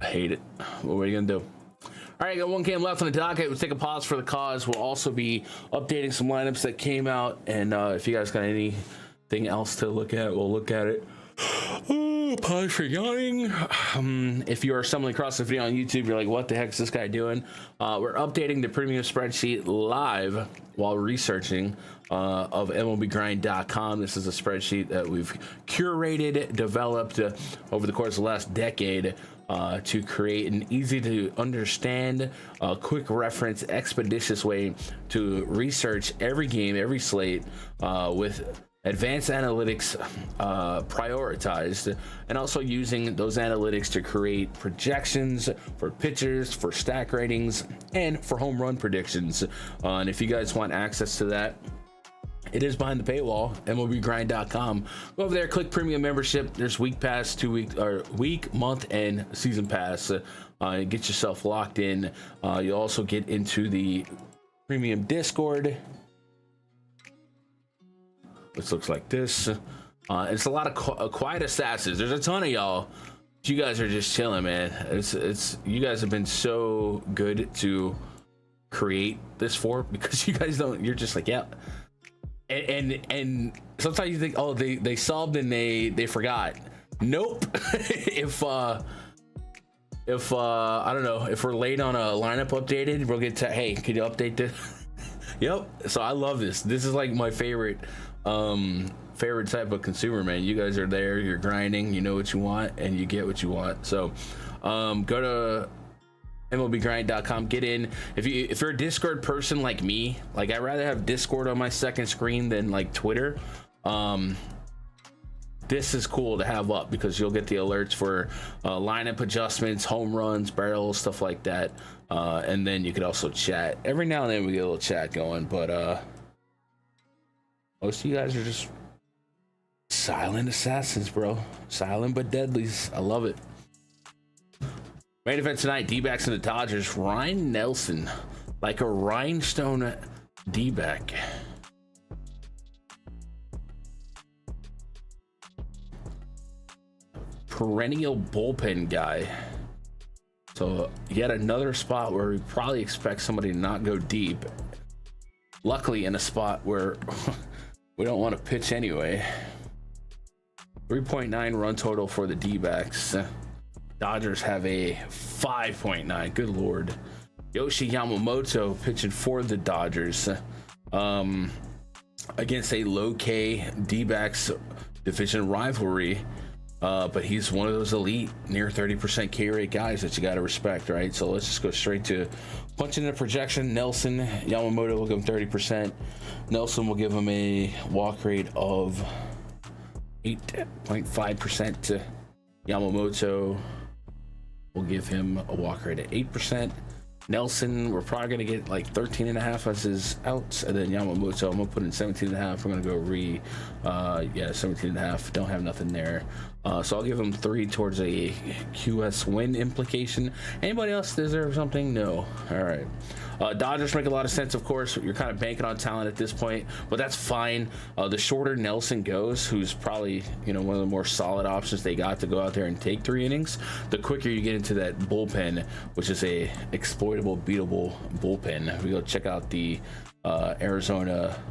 I hate it. What are you gonna do? All right, got one game left on the docket. We'll take a pause for the cause. We'll also be updating some lineups that came out, and if you guys got anything else to look at, we'll look at it. Oh, pause for yawning. If you are stumbling across the video on YouTube, you're like, what the heck is this guy doing? We're updating the premium spreadsheet live while researching of MLBgrind.com. This is a spreadsheet that we've curated, developed over the course of the last decade to create an easy to understand, quick reference, expeditious way to research every game, every slate with advanced analytics prioritized, and also using those analytics to create projections for pitchers, for stack ratings, and for home run predictions. And if you guys want access to that, it is behind the paywall, MLBgrind.com. Go over there, click premium membership. There's week pass, 2 week, or week, month, and season pass. Get yourself locked in. You'll also get into the premium Discord, which looks like this. It's a lot of quiet assassins. There's a ton of y'all. You guys are just chilling, man. It's you guys have been so good to create this for, because you guys don't. You're just like, yeah. And sometimes you think, oh, they subbed and they forgot. Nope. if I don't know, if we're late on a lineup updated, we'll get to, hey, can you update this? Yep. So I love this. This is like my favorite type of consumer, man. You guys are there, you're grinding, you know what you want, and you get what you want. So go to MLBgrind.com, get in. If you're a Discord person like me, like I'd rather have Discord on my second screen than like Twitter. This is cool to have up because you'll get the alerts for lineup adjustments, home runs, barrels, stuff like that. And then you could also chat. Every now and then we get a little chat going, but most of you guys are just silent assassins, bro. Silent but deadlies. I love it. Main event tonight, D-backs and the Dodgers. Ryan Nelson, like a rhinestone D-back. Perennial bullpen guy. So yet another spot where we probably expect somebody to not go deep. Luckily in a spot where we don't want to pitch anyway. 3.9 run total for the D-backs. Dodgers have a 5.9. Good Lord. Yoshi Yamamoto pitching for the Dodgers against a low K D-backs division rivalry. But he's one of those elite near 30% K rate guys that you got to respect, right? So let's just go straight to punching the projection. Nelson Yamamoto will give him 30%. Nelson will give him a walk rate of 8.5% to Yamamoto. We'll give him a walk rate at 8%. Nelson, we're probably going to get like 13.5 as his outs. And then Yamamoto, I'm going to put in 17.5. We're going to go 17.5. Don't have nothing there. So I'll give him 3 towards a QS win implication. Anybody else deserve something? No. All right. Dodgers make a lot of sense, of course. You're kind of banking on talent at this point, but that's fine. The shorter Nelson goes, who's probably, one of the more solid options they got to go out there and take 3 innings, the quicker you get into that bullpen, which is a exploitable, beatable bullpen. We go check out the Arizona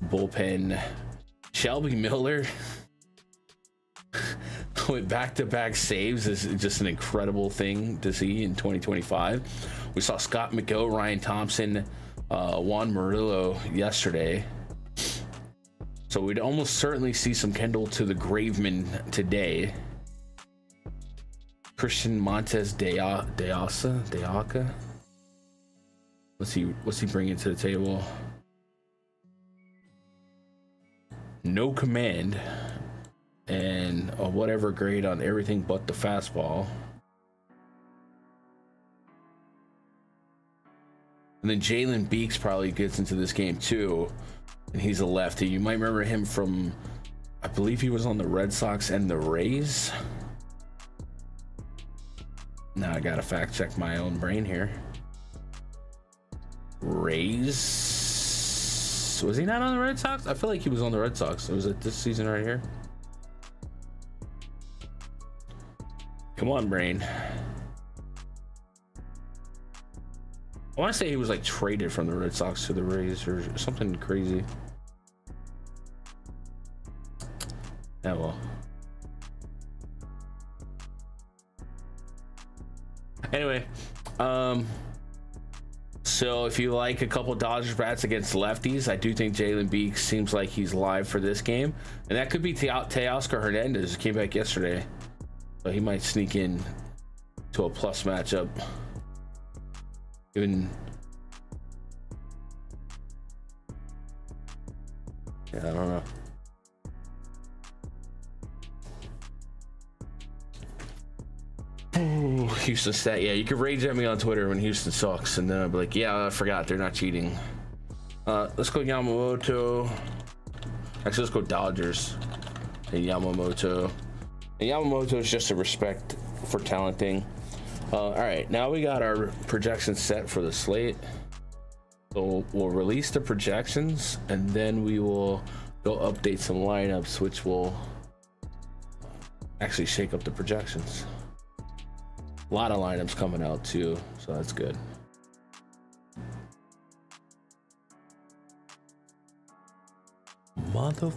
bullpen. Shelby Miller with back-to-back saves is just an incredible thing to see in 2025. We saw Scott McGill, Ryan Thompson, Juan Murillo yesterday. So we'd almost certainly see some Kendall to the Graveman today. Christian Montes de Aca. What's he bringing to the table? No command. And a whatever grade on everything but the fastball. And then Jalen Beeks probably gets into this game too. And he's a lefty. You might remember him from, I believe he was on the Red Sox and the Rays. Now I gotta fact check my own brain here. Rays? Was he not on the Red Sox? I feel like he was on the Red Sox. Was it this season right here? Come on, brain. I want to say he was like traded from the Red Sox to the Rays or something crazy. Yeah, well. Anyway, so if you like a couple Dodgers bats against lefties, I do think Jalen Beeks seems like he's live for this game, and that could be Teoscar Hernandez, who came back yesterday, so he might sneak in to a plus matchup. Even, yeah, I don't know. Ooh, Houston stat. Yeah, you can rage at me on Twitter when Houston sucks, and then I'll be like, yeah, I forgot they're not cheating. Let's go Yamamoto. Actually, let's go Dodgers and Yamamoto. And Yamamoto is just a respect for talent thing. All right, now we got our projections set for the slate. So we'll release the projections, and then we will go update some lineups, which will actually shake up the projections. A lot of lineups coming out too, so that's good. Mother.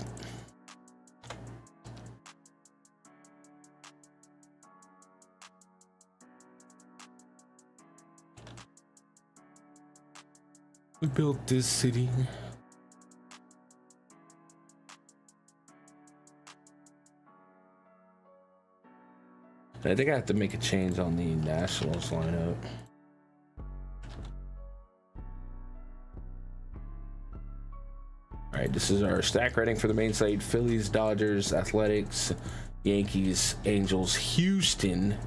We built this city. I think I have to make a change on the Nationals lineup. All right, this is our stack rating for the main slate: Phillies, Dodgers, Athletics, Yankees, Angels, Houston,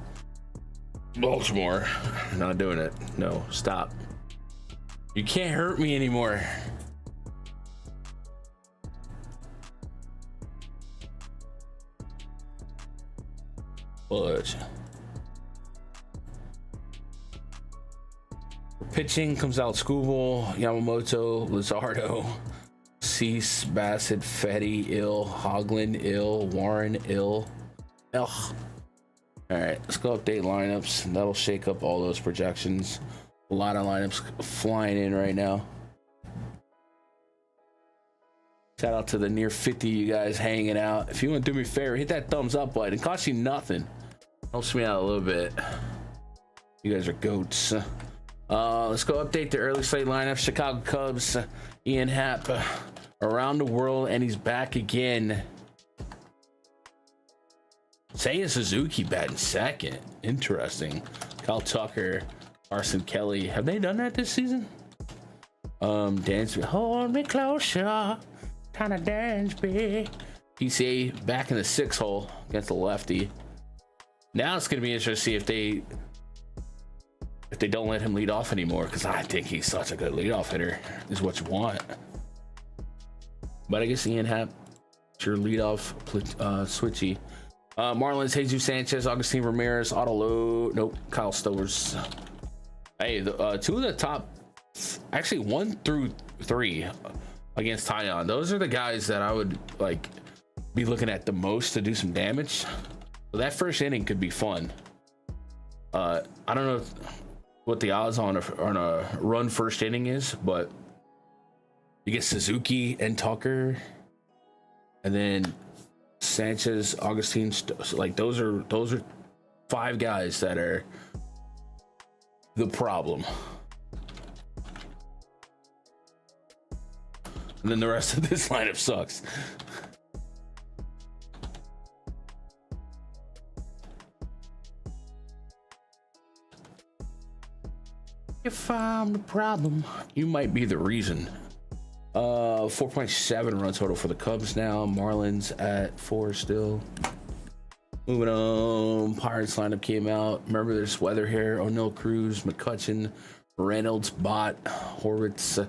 Baltimore. Not doing it. No, stop. You can't hurt me anymore. But Pitching comes out Scooble, Yamamoto, Luzardo, Cease, Bassett, Fetty, ill, Hoagland, ill, Warren, ill. Ugh. All right, let's go update lineups. That'll shake up all those projections. A lot of lineups flying in right now. Shout out to the near 50 you guys hanging out. If you want to do me a favor, hit that thumbs up button. It costs you nothing. Helps me out a little bit. You guys are goats. Let's go update the early slate lineup. Chicago Cubs, Ian Happ, around the world, and he's back again. Seiya Suzuki batting second. Interesting. Kyle Tucker, Carson Kelly. Have they done that this season? Dance, hold me closer. Kind of dance, me. PCA back in the 6 hole against the lefty. Now it's gonna be interesting to see if they don't let him lead off anymore, because I think he's such a good leadoff hitter. Is what you want. But I guess Ian Happ, your leadoff switchy. Marlins, Jesus Sanchez, Agustin Ramirez, Auto Load. Nope, Kyle Stowers. Hey, two of the top, actually 1 through 3 against Tyon. Those are the guys that I would like be looking at the most to do some damage. So that first inning could be fun. I don't know what the odds on a run first inning is, but you get Suzuki and Tucker, and then Sanchez, Augustine, like those are 5 guys that are the problem. And then the rest of this lineup sucks. If I'm the problem, you might be the reason. 4.7 run total for the Cubs now. Marlins at 4 still. Moving on. Pirates lineup came out. Remember, there's weather here. O'Neill, Cruz, McCutcheon, Reynolds, Bott, Horwitz,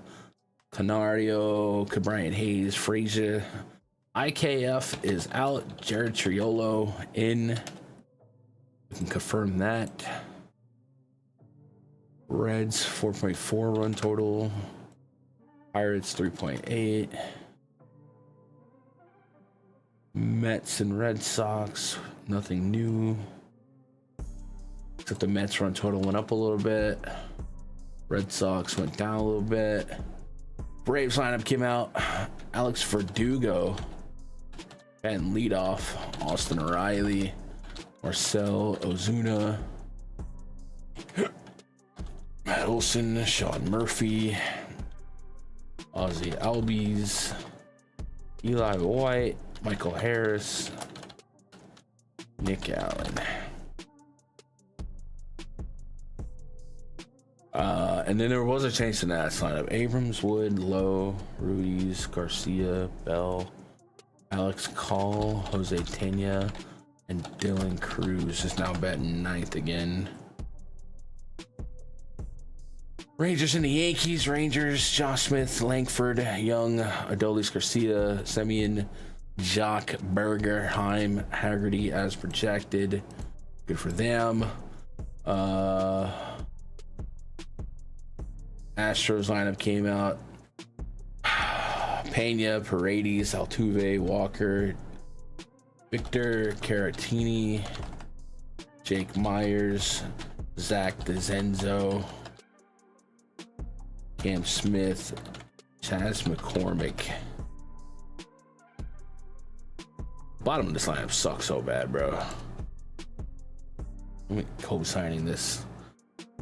Canario, Cabrian Hayes, Frazier. IKF is out. Jared Triolo in. We can confirm that. Reds 4.4 run total. Pirates 3.8. Mets and Red Sox, nothing new. Except the Mets run total went up a little bit. Red Sox went down a little bit. Braves lineup came out. Alex Verdugo and leadoff. Austin Riley, Marcel Ozuna, Matt Olson, Sean Murphy, Ozzy Albies, Eli White, Michael Harris, Nick Allen. And then there was a change to that lineup. Abrams, Wood, Lowe, Ruiz, Garcia, Bell, Alex Call, Jose Tena, and Dylan Cruz is now batting 9th again. Rangers and the Yankees. Rangers, Josh Smith, Langford, Young, Adolis Garcia, Semien, Jock, Berger, Heim, Haggerty as projected. Good for them. Astros lineup came out. Pena, Paredes, Altuve, Walker, Victor Caratini, Jake Myers, Zach DeZenzo, Cam Smith, Chaz McCormick. Bottom of this lineup sucks so bad, bro. I'm co-signing this.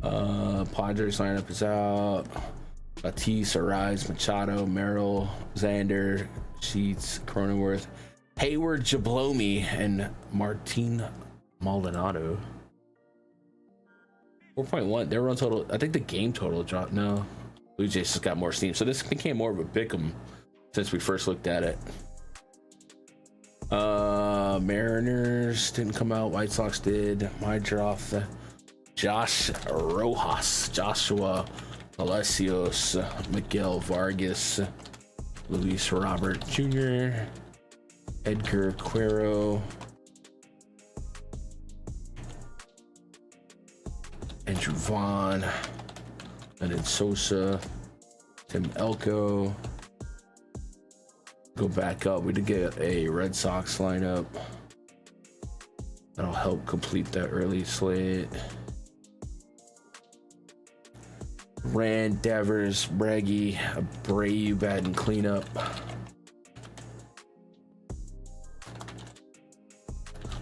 Padres lineup is out. Batiste, Arise, Machado, Merrill, Xander, Sheets, Cronenworth, Hayward, Jablomi, and Martin Maldonado. 4.1. Their run total, I think the game total dropped. No, Blue Jays just got more steam. So this became more of a pick'em since we first looked at it. Mariners didn't come out. White Sox did. My draft. Josh Rojas, Joshua Palacios, Miguel Vargas, Luis Robert Jr., Edgar Cuero, Andrew Vaughn, and then Sosa, Tim Elko. Go back up. We did get a Red Sox lineup. That'll help complete that early slate. Rand, Devers, Braggy, Abreu batting cleanup.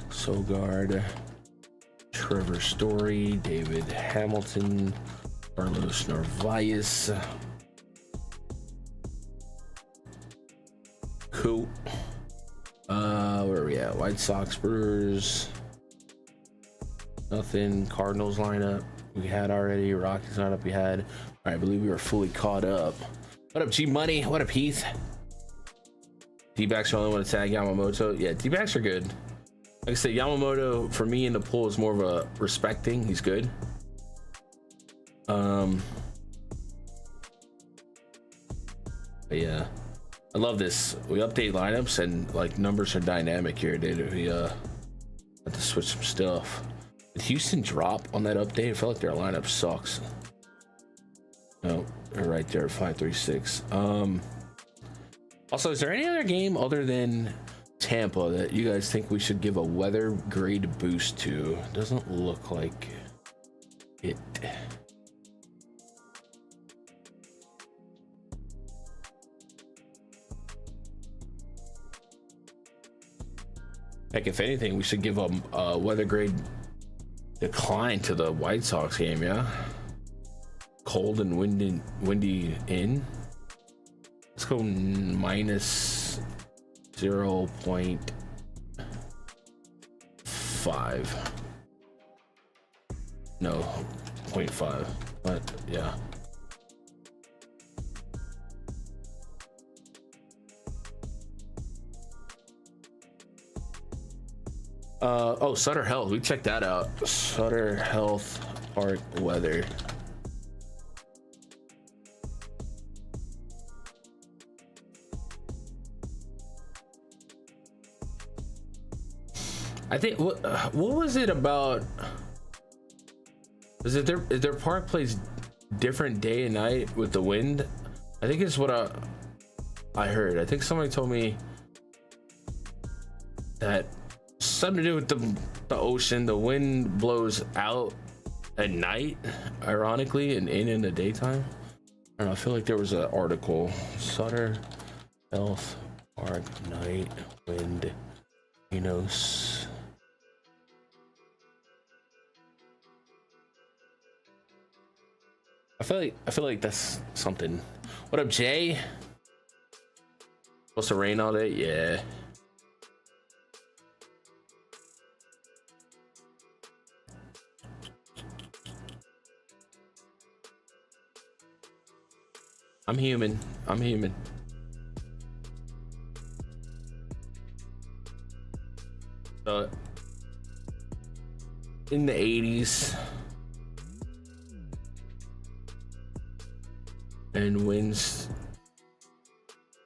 Sogard, Trevor Story, David Hamilton, Carlos Narvaez. Cool. Where are we at? White Sox, Brewers. Nothing. Cardinals lineup we had already. Rockies lineup we had. All right, I believe we were fully caught up. What up, G Money? What up, Heath? D-backs are only want to tag Yamamoto. Yeah, D-backs are good. Like I said, Yamamoto for me in the pool is more of a respecting. He's good. But yeah, I love this. We update lineups and like numbers are dynamic here, dude. We have to switch some stuff. Did Houston drop on that update? I felt like their lineup sucks. No, they're right there, 536. Also, is there any other game other than Tampa that you guys think we should give a weather grade boost to? Doesn't look like it. Heck, if anything, we should give a weather grade decline to the White Sox game. Yeah, cold and windy in. Let's go minus 0.5. No, 0.5. But yeah. Oh, Sutter Health. We checked that out. Sutter Health Park weather. I think what was it about? Is their park plays different day and night with the wind? I think it's what I heard. I think somebody told me that something to do with the ocean. The wind blows out at night, ironically, and in the daytime. I don't know. I feel like there was an article. Sutter Health Park night wind. I feel like that's something. What up, Jay? Supposed to rain all day? Yeah. I'm human. In the 80s. And winds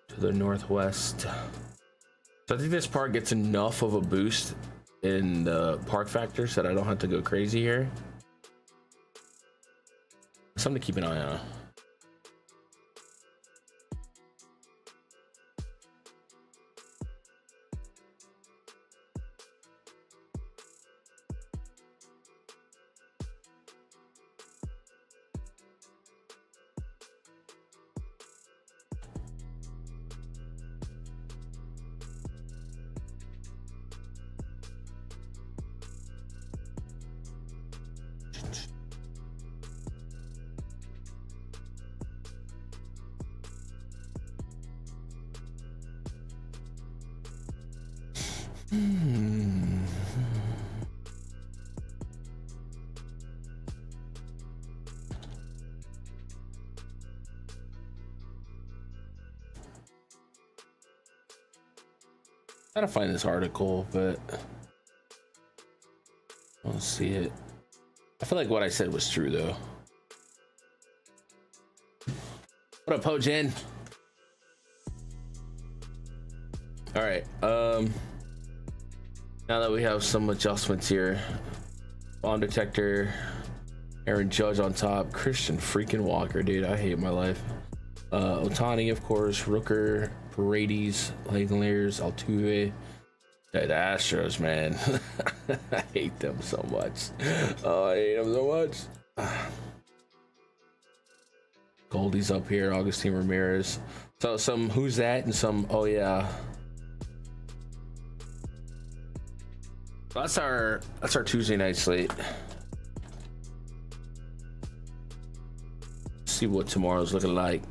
to the northwest. So I think this park gets enough of a boost in the park factors that I don't have to go crazy here. Something to keep an eye on. I gotta find this article, but I don't see it. I feel like what I said was true though. What up, Pojen? All right. Now that we have some adjustments here, bond detector, Aaron Judge on top. Christian freaking Walker, dude. I hate my life. Otani, of course. Rooker, Paredes, Langeliers, Altuve. The Astros, man. I hate them so much. Oh, I hate them so much. Goldie's up here. Augustine Ramirez. So some who's that and some oh yeah. That's our Tuesday night slate. See what tomorrow's looking like.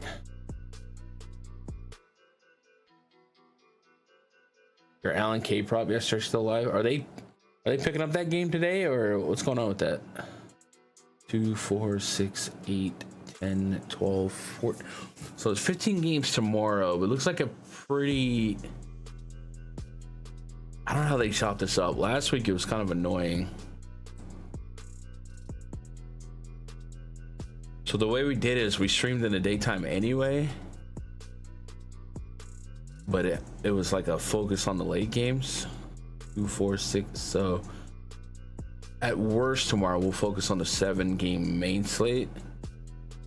Your Allen K prop yesterday still alive? Are they picking up that game today or what's going on with that? 2, 4, 6, 8, 10, 12, 14. So it's 15 games tomorrow. It looks like a pretty. I don't know how they chopped this up. Last week it was kind of annoying. So the way we did is we streamed in the daytime anyway, but it was like a focus on the late games. 2, 4, 6. So at worst tomorrow we'll focus on the 7-game main slate.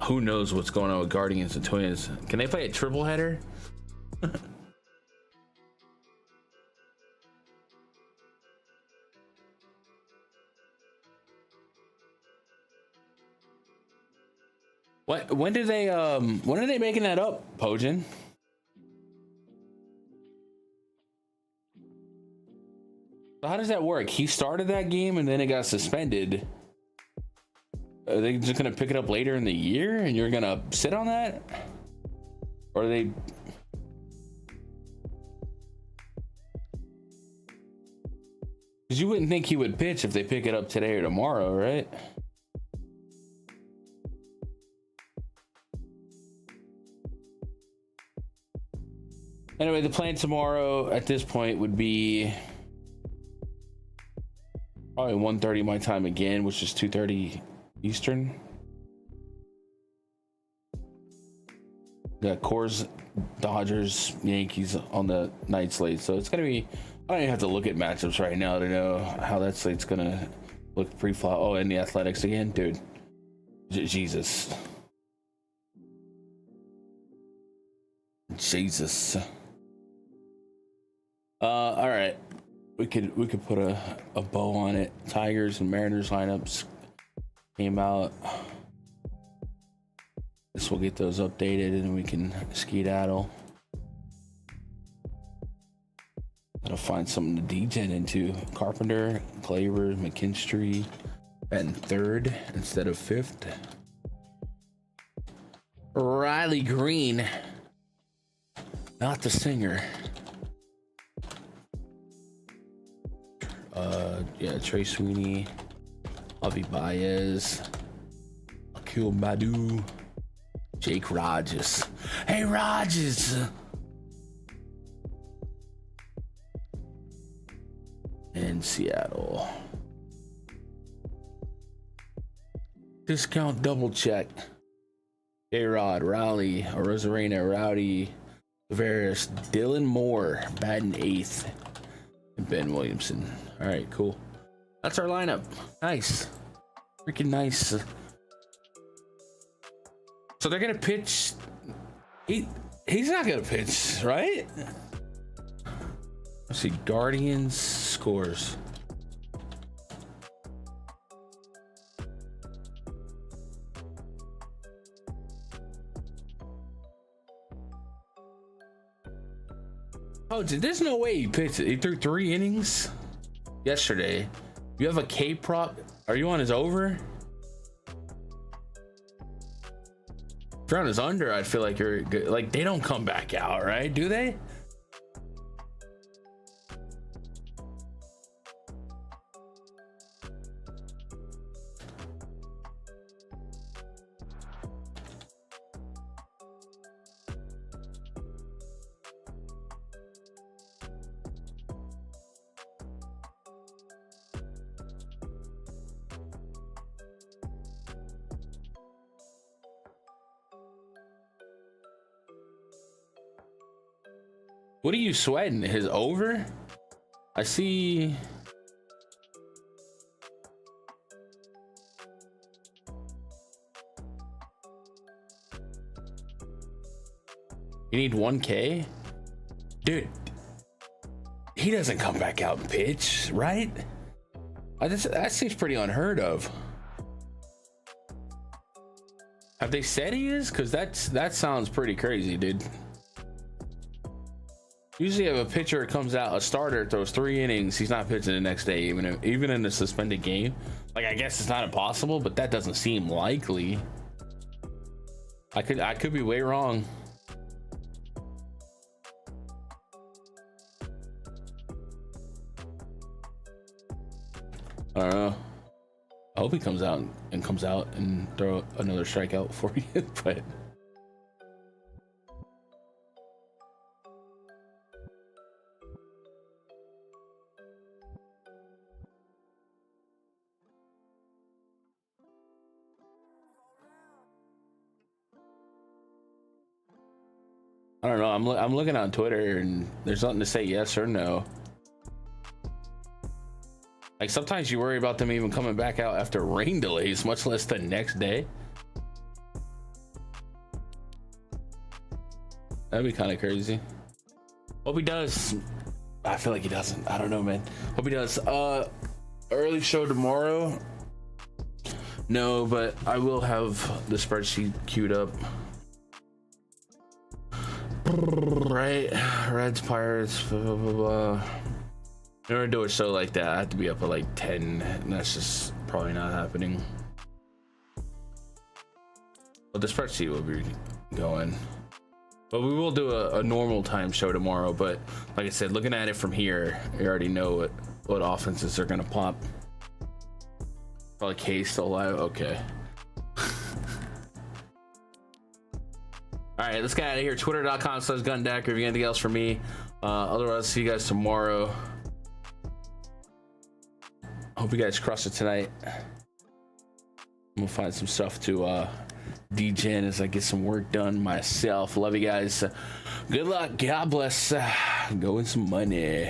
Who knows what's going on with Guardians and Twins? Can they play a triple header? What? When are they making that up, Pojin? So how does that work? He started that game and then it got suspended. Are they just gonna pick it up later in the year and you're gonna sit on that? Or are they? Because you wouldn't think he would pitch if they pick it up today or tomorrow, right? Anyway, the plan tomorrow at this point would be probably 1:30 my time again, which is 2:30 Eastern. Got Coors, Dodgers, Yankees on the night slate, so it's gonna be. I don't even have to look at matchups right now to know how that slate's gonna look pre-flop. Oh, and the Athletics again, dude. Jesus. All right, we could put a bow on it. Tigers and Mariners lineups came out. Guess we'll get those updated and we can skedaddle. Gotta find something to degen into. Carpenter, Glaber, McKinstry, batting third instead of fifth. Riley Green, not the singer. Yeah, Trey Sweeney, Avi Baez, Akil Madu, Jake Rogers. Hey, Rogers! In Seattle. Discount double check. A-Rod, Raleigh, Rosarena, Rowdy, Tavares, Dylan Moore, batting eighth, and Ben Williamson. All right, cool. That's our lineup. Nice. Freaking nice. So they're gonna pitch. He's not gonna pitch, right? Let's see. Guardians scores. Oh, there's no way he pitched it. He threw 3 innings yesterday. You have a K prop. Are you on his over? If you're on his under, I feel like you're good. Like, they don't come back out, right? Do they? What are you sweating? His over? I see. You need 1K? Dude, he doesn't come back out and pitch, right? That seems pretty unheard of. Have they said he is? Because that sounds pretty crazy, dude. Usually if a pitcher comes out, a starter throws 3 innings, he's not pitching the next day, even in a suspended game. Like, I guess it's not impossible, but that doesn't seem likely. I could be way wrong. I don't know. I hope he comes out and throw another strikeout for you, but I don't know. I'm looking on Twitter and there's nothing to say yes or no. Like, sometimes you worry about them even coming back out after rain delays, much less the next day. That'd be kind of crazy. Hope he does. I feel like he doesn't. I don't know, man. Hope he does. Early show tomorrow. No, but I will have the spreadsheet queued up. Right, Reds, Pirates, blah, blah, blah, blah. In order to do a show like that, I have to be up at like 10, and that's just probably not happening. But the spreadsheet will be going. But we will do a normal time show tomorrow. But like I said, looking at it from here, you already know what offenses are gonna pop. Probably K still alive. Okay. All right, let's get out of here. Twitter.com/Gundecker. If you got anything else for me, otherwise, see you guys tomorrow. Hope you guys crush it tonight. I'm gonna find some stuff to DJ as I get some work done myself. Love you guys. Good luck. God bless. Go win some money.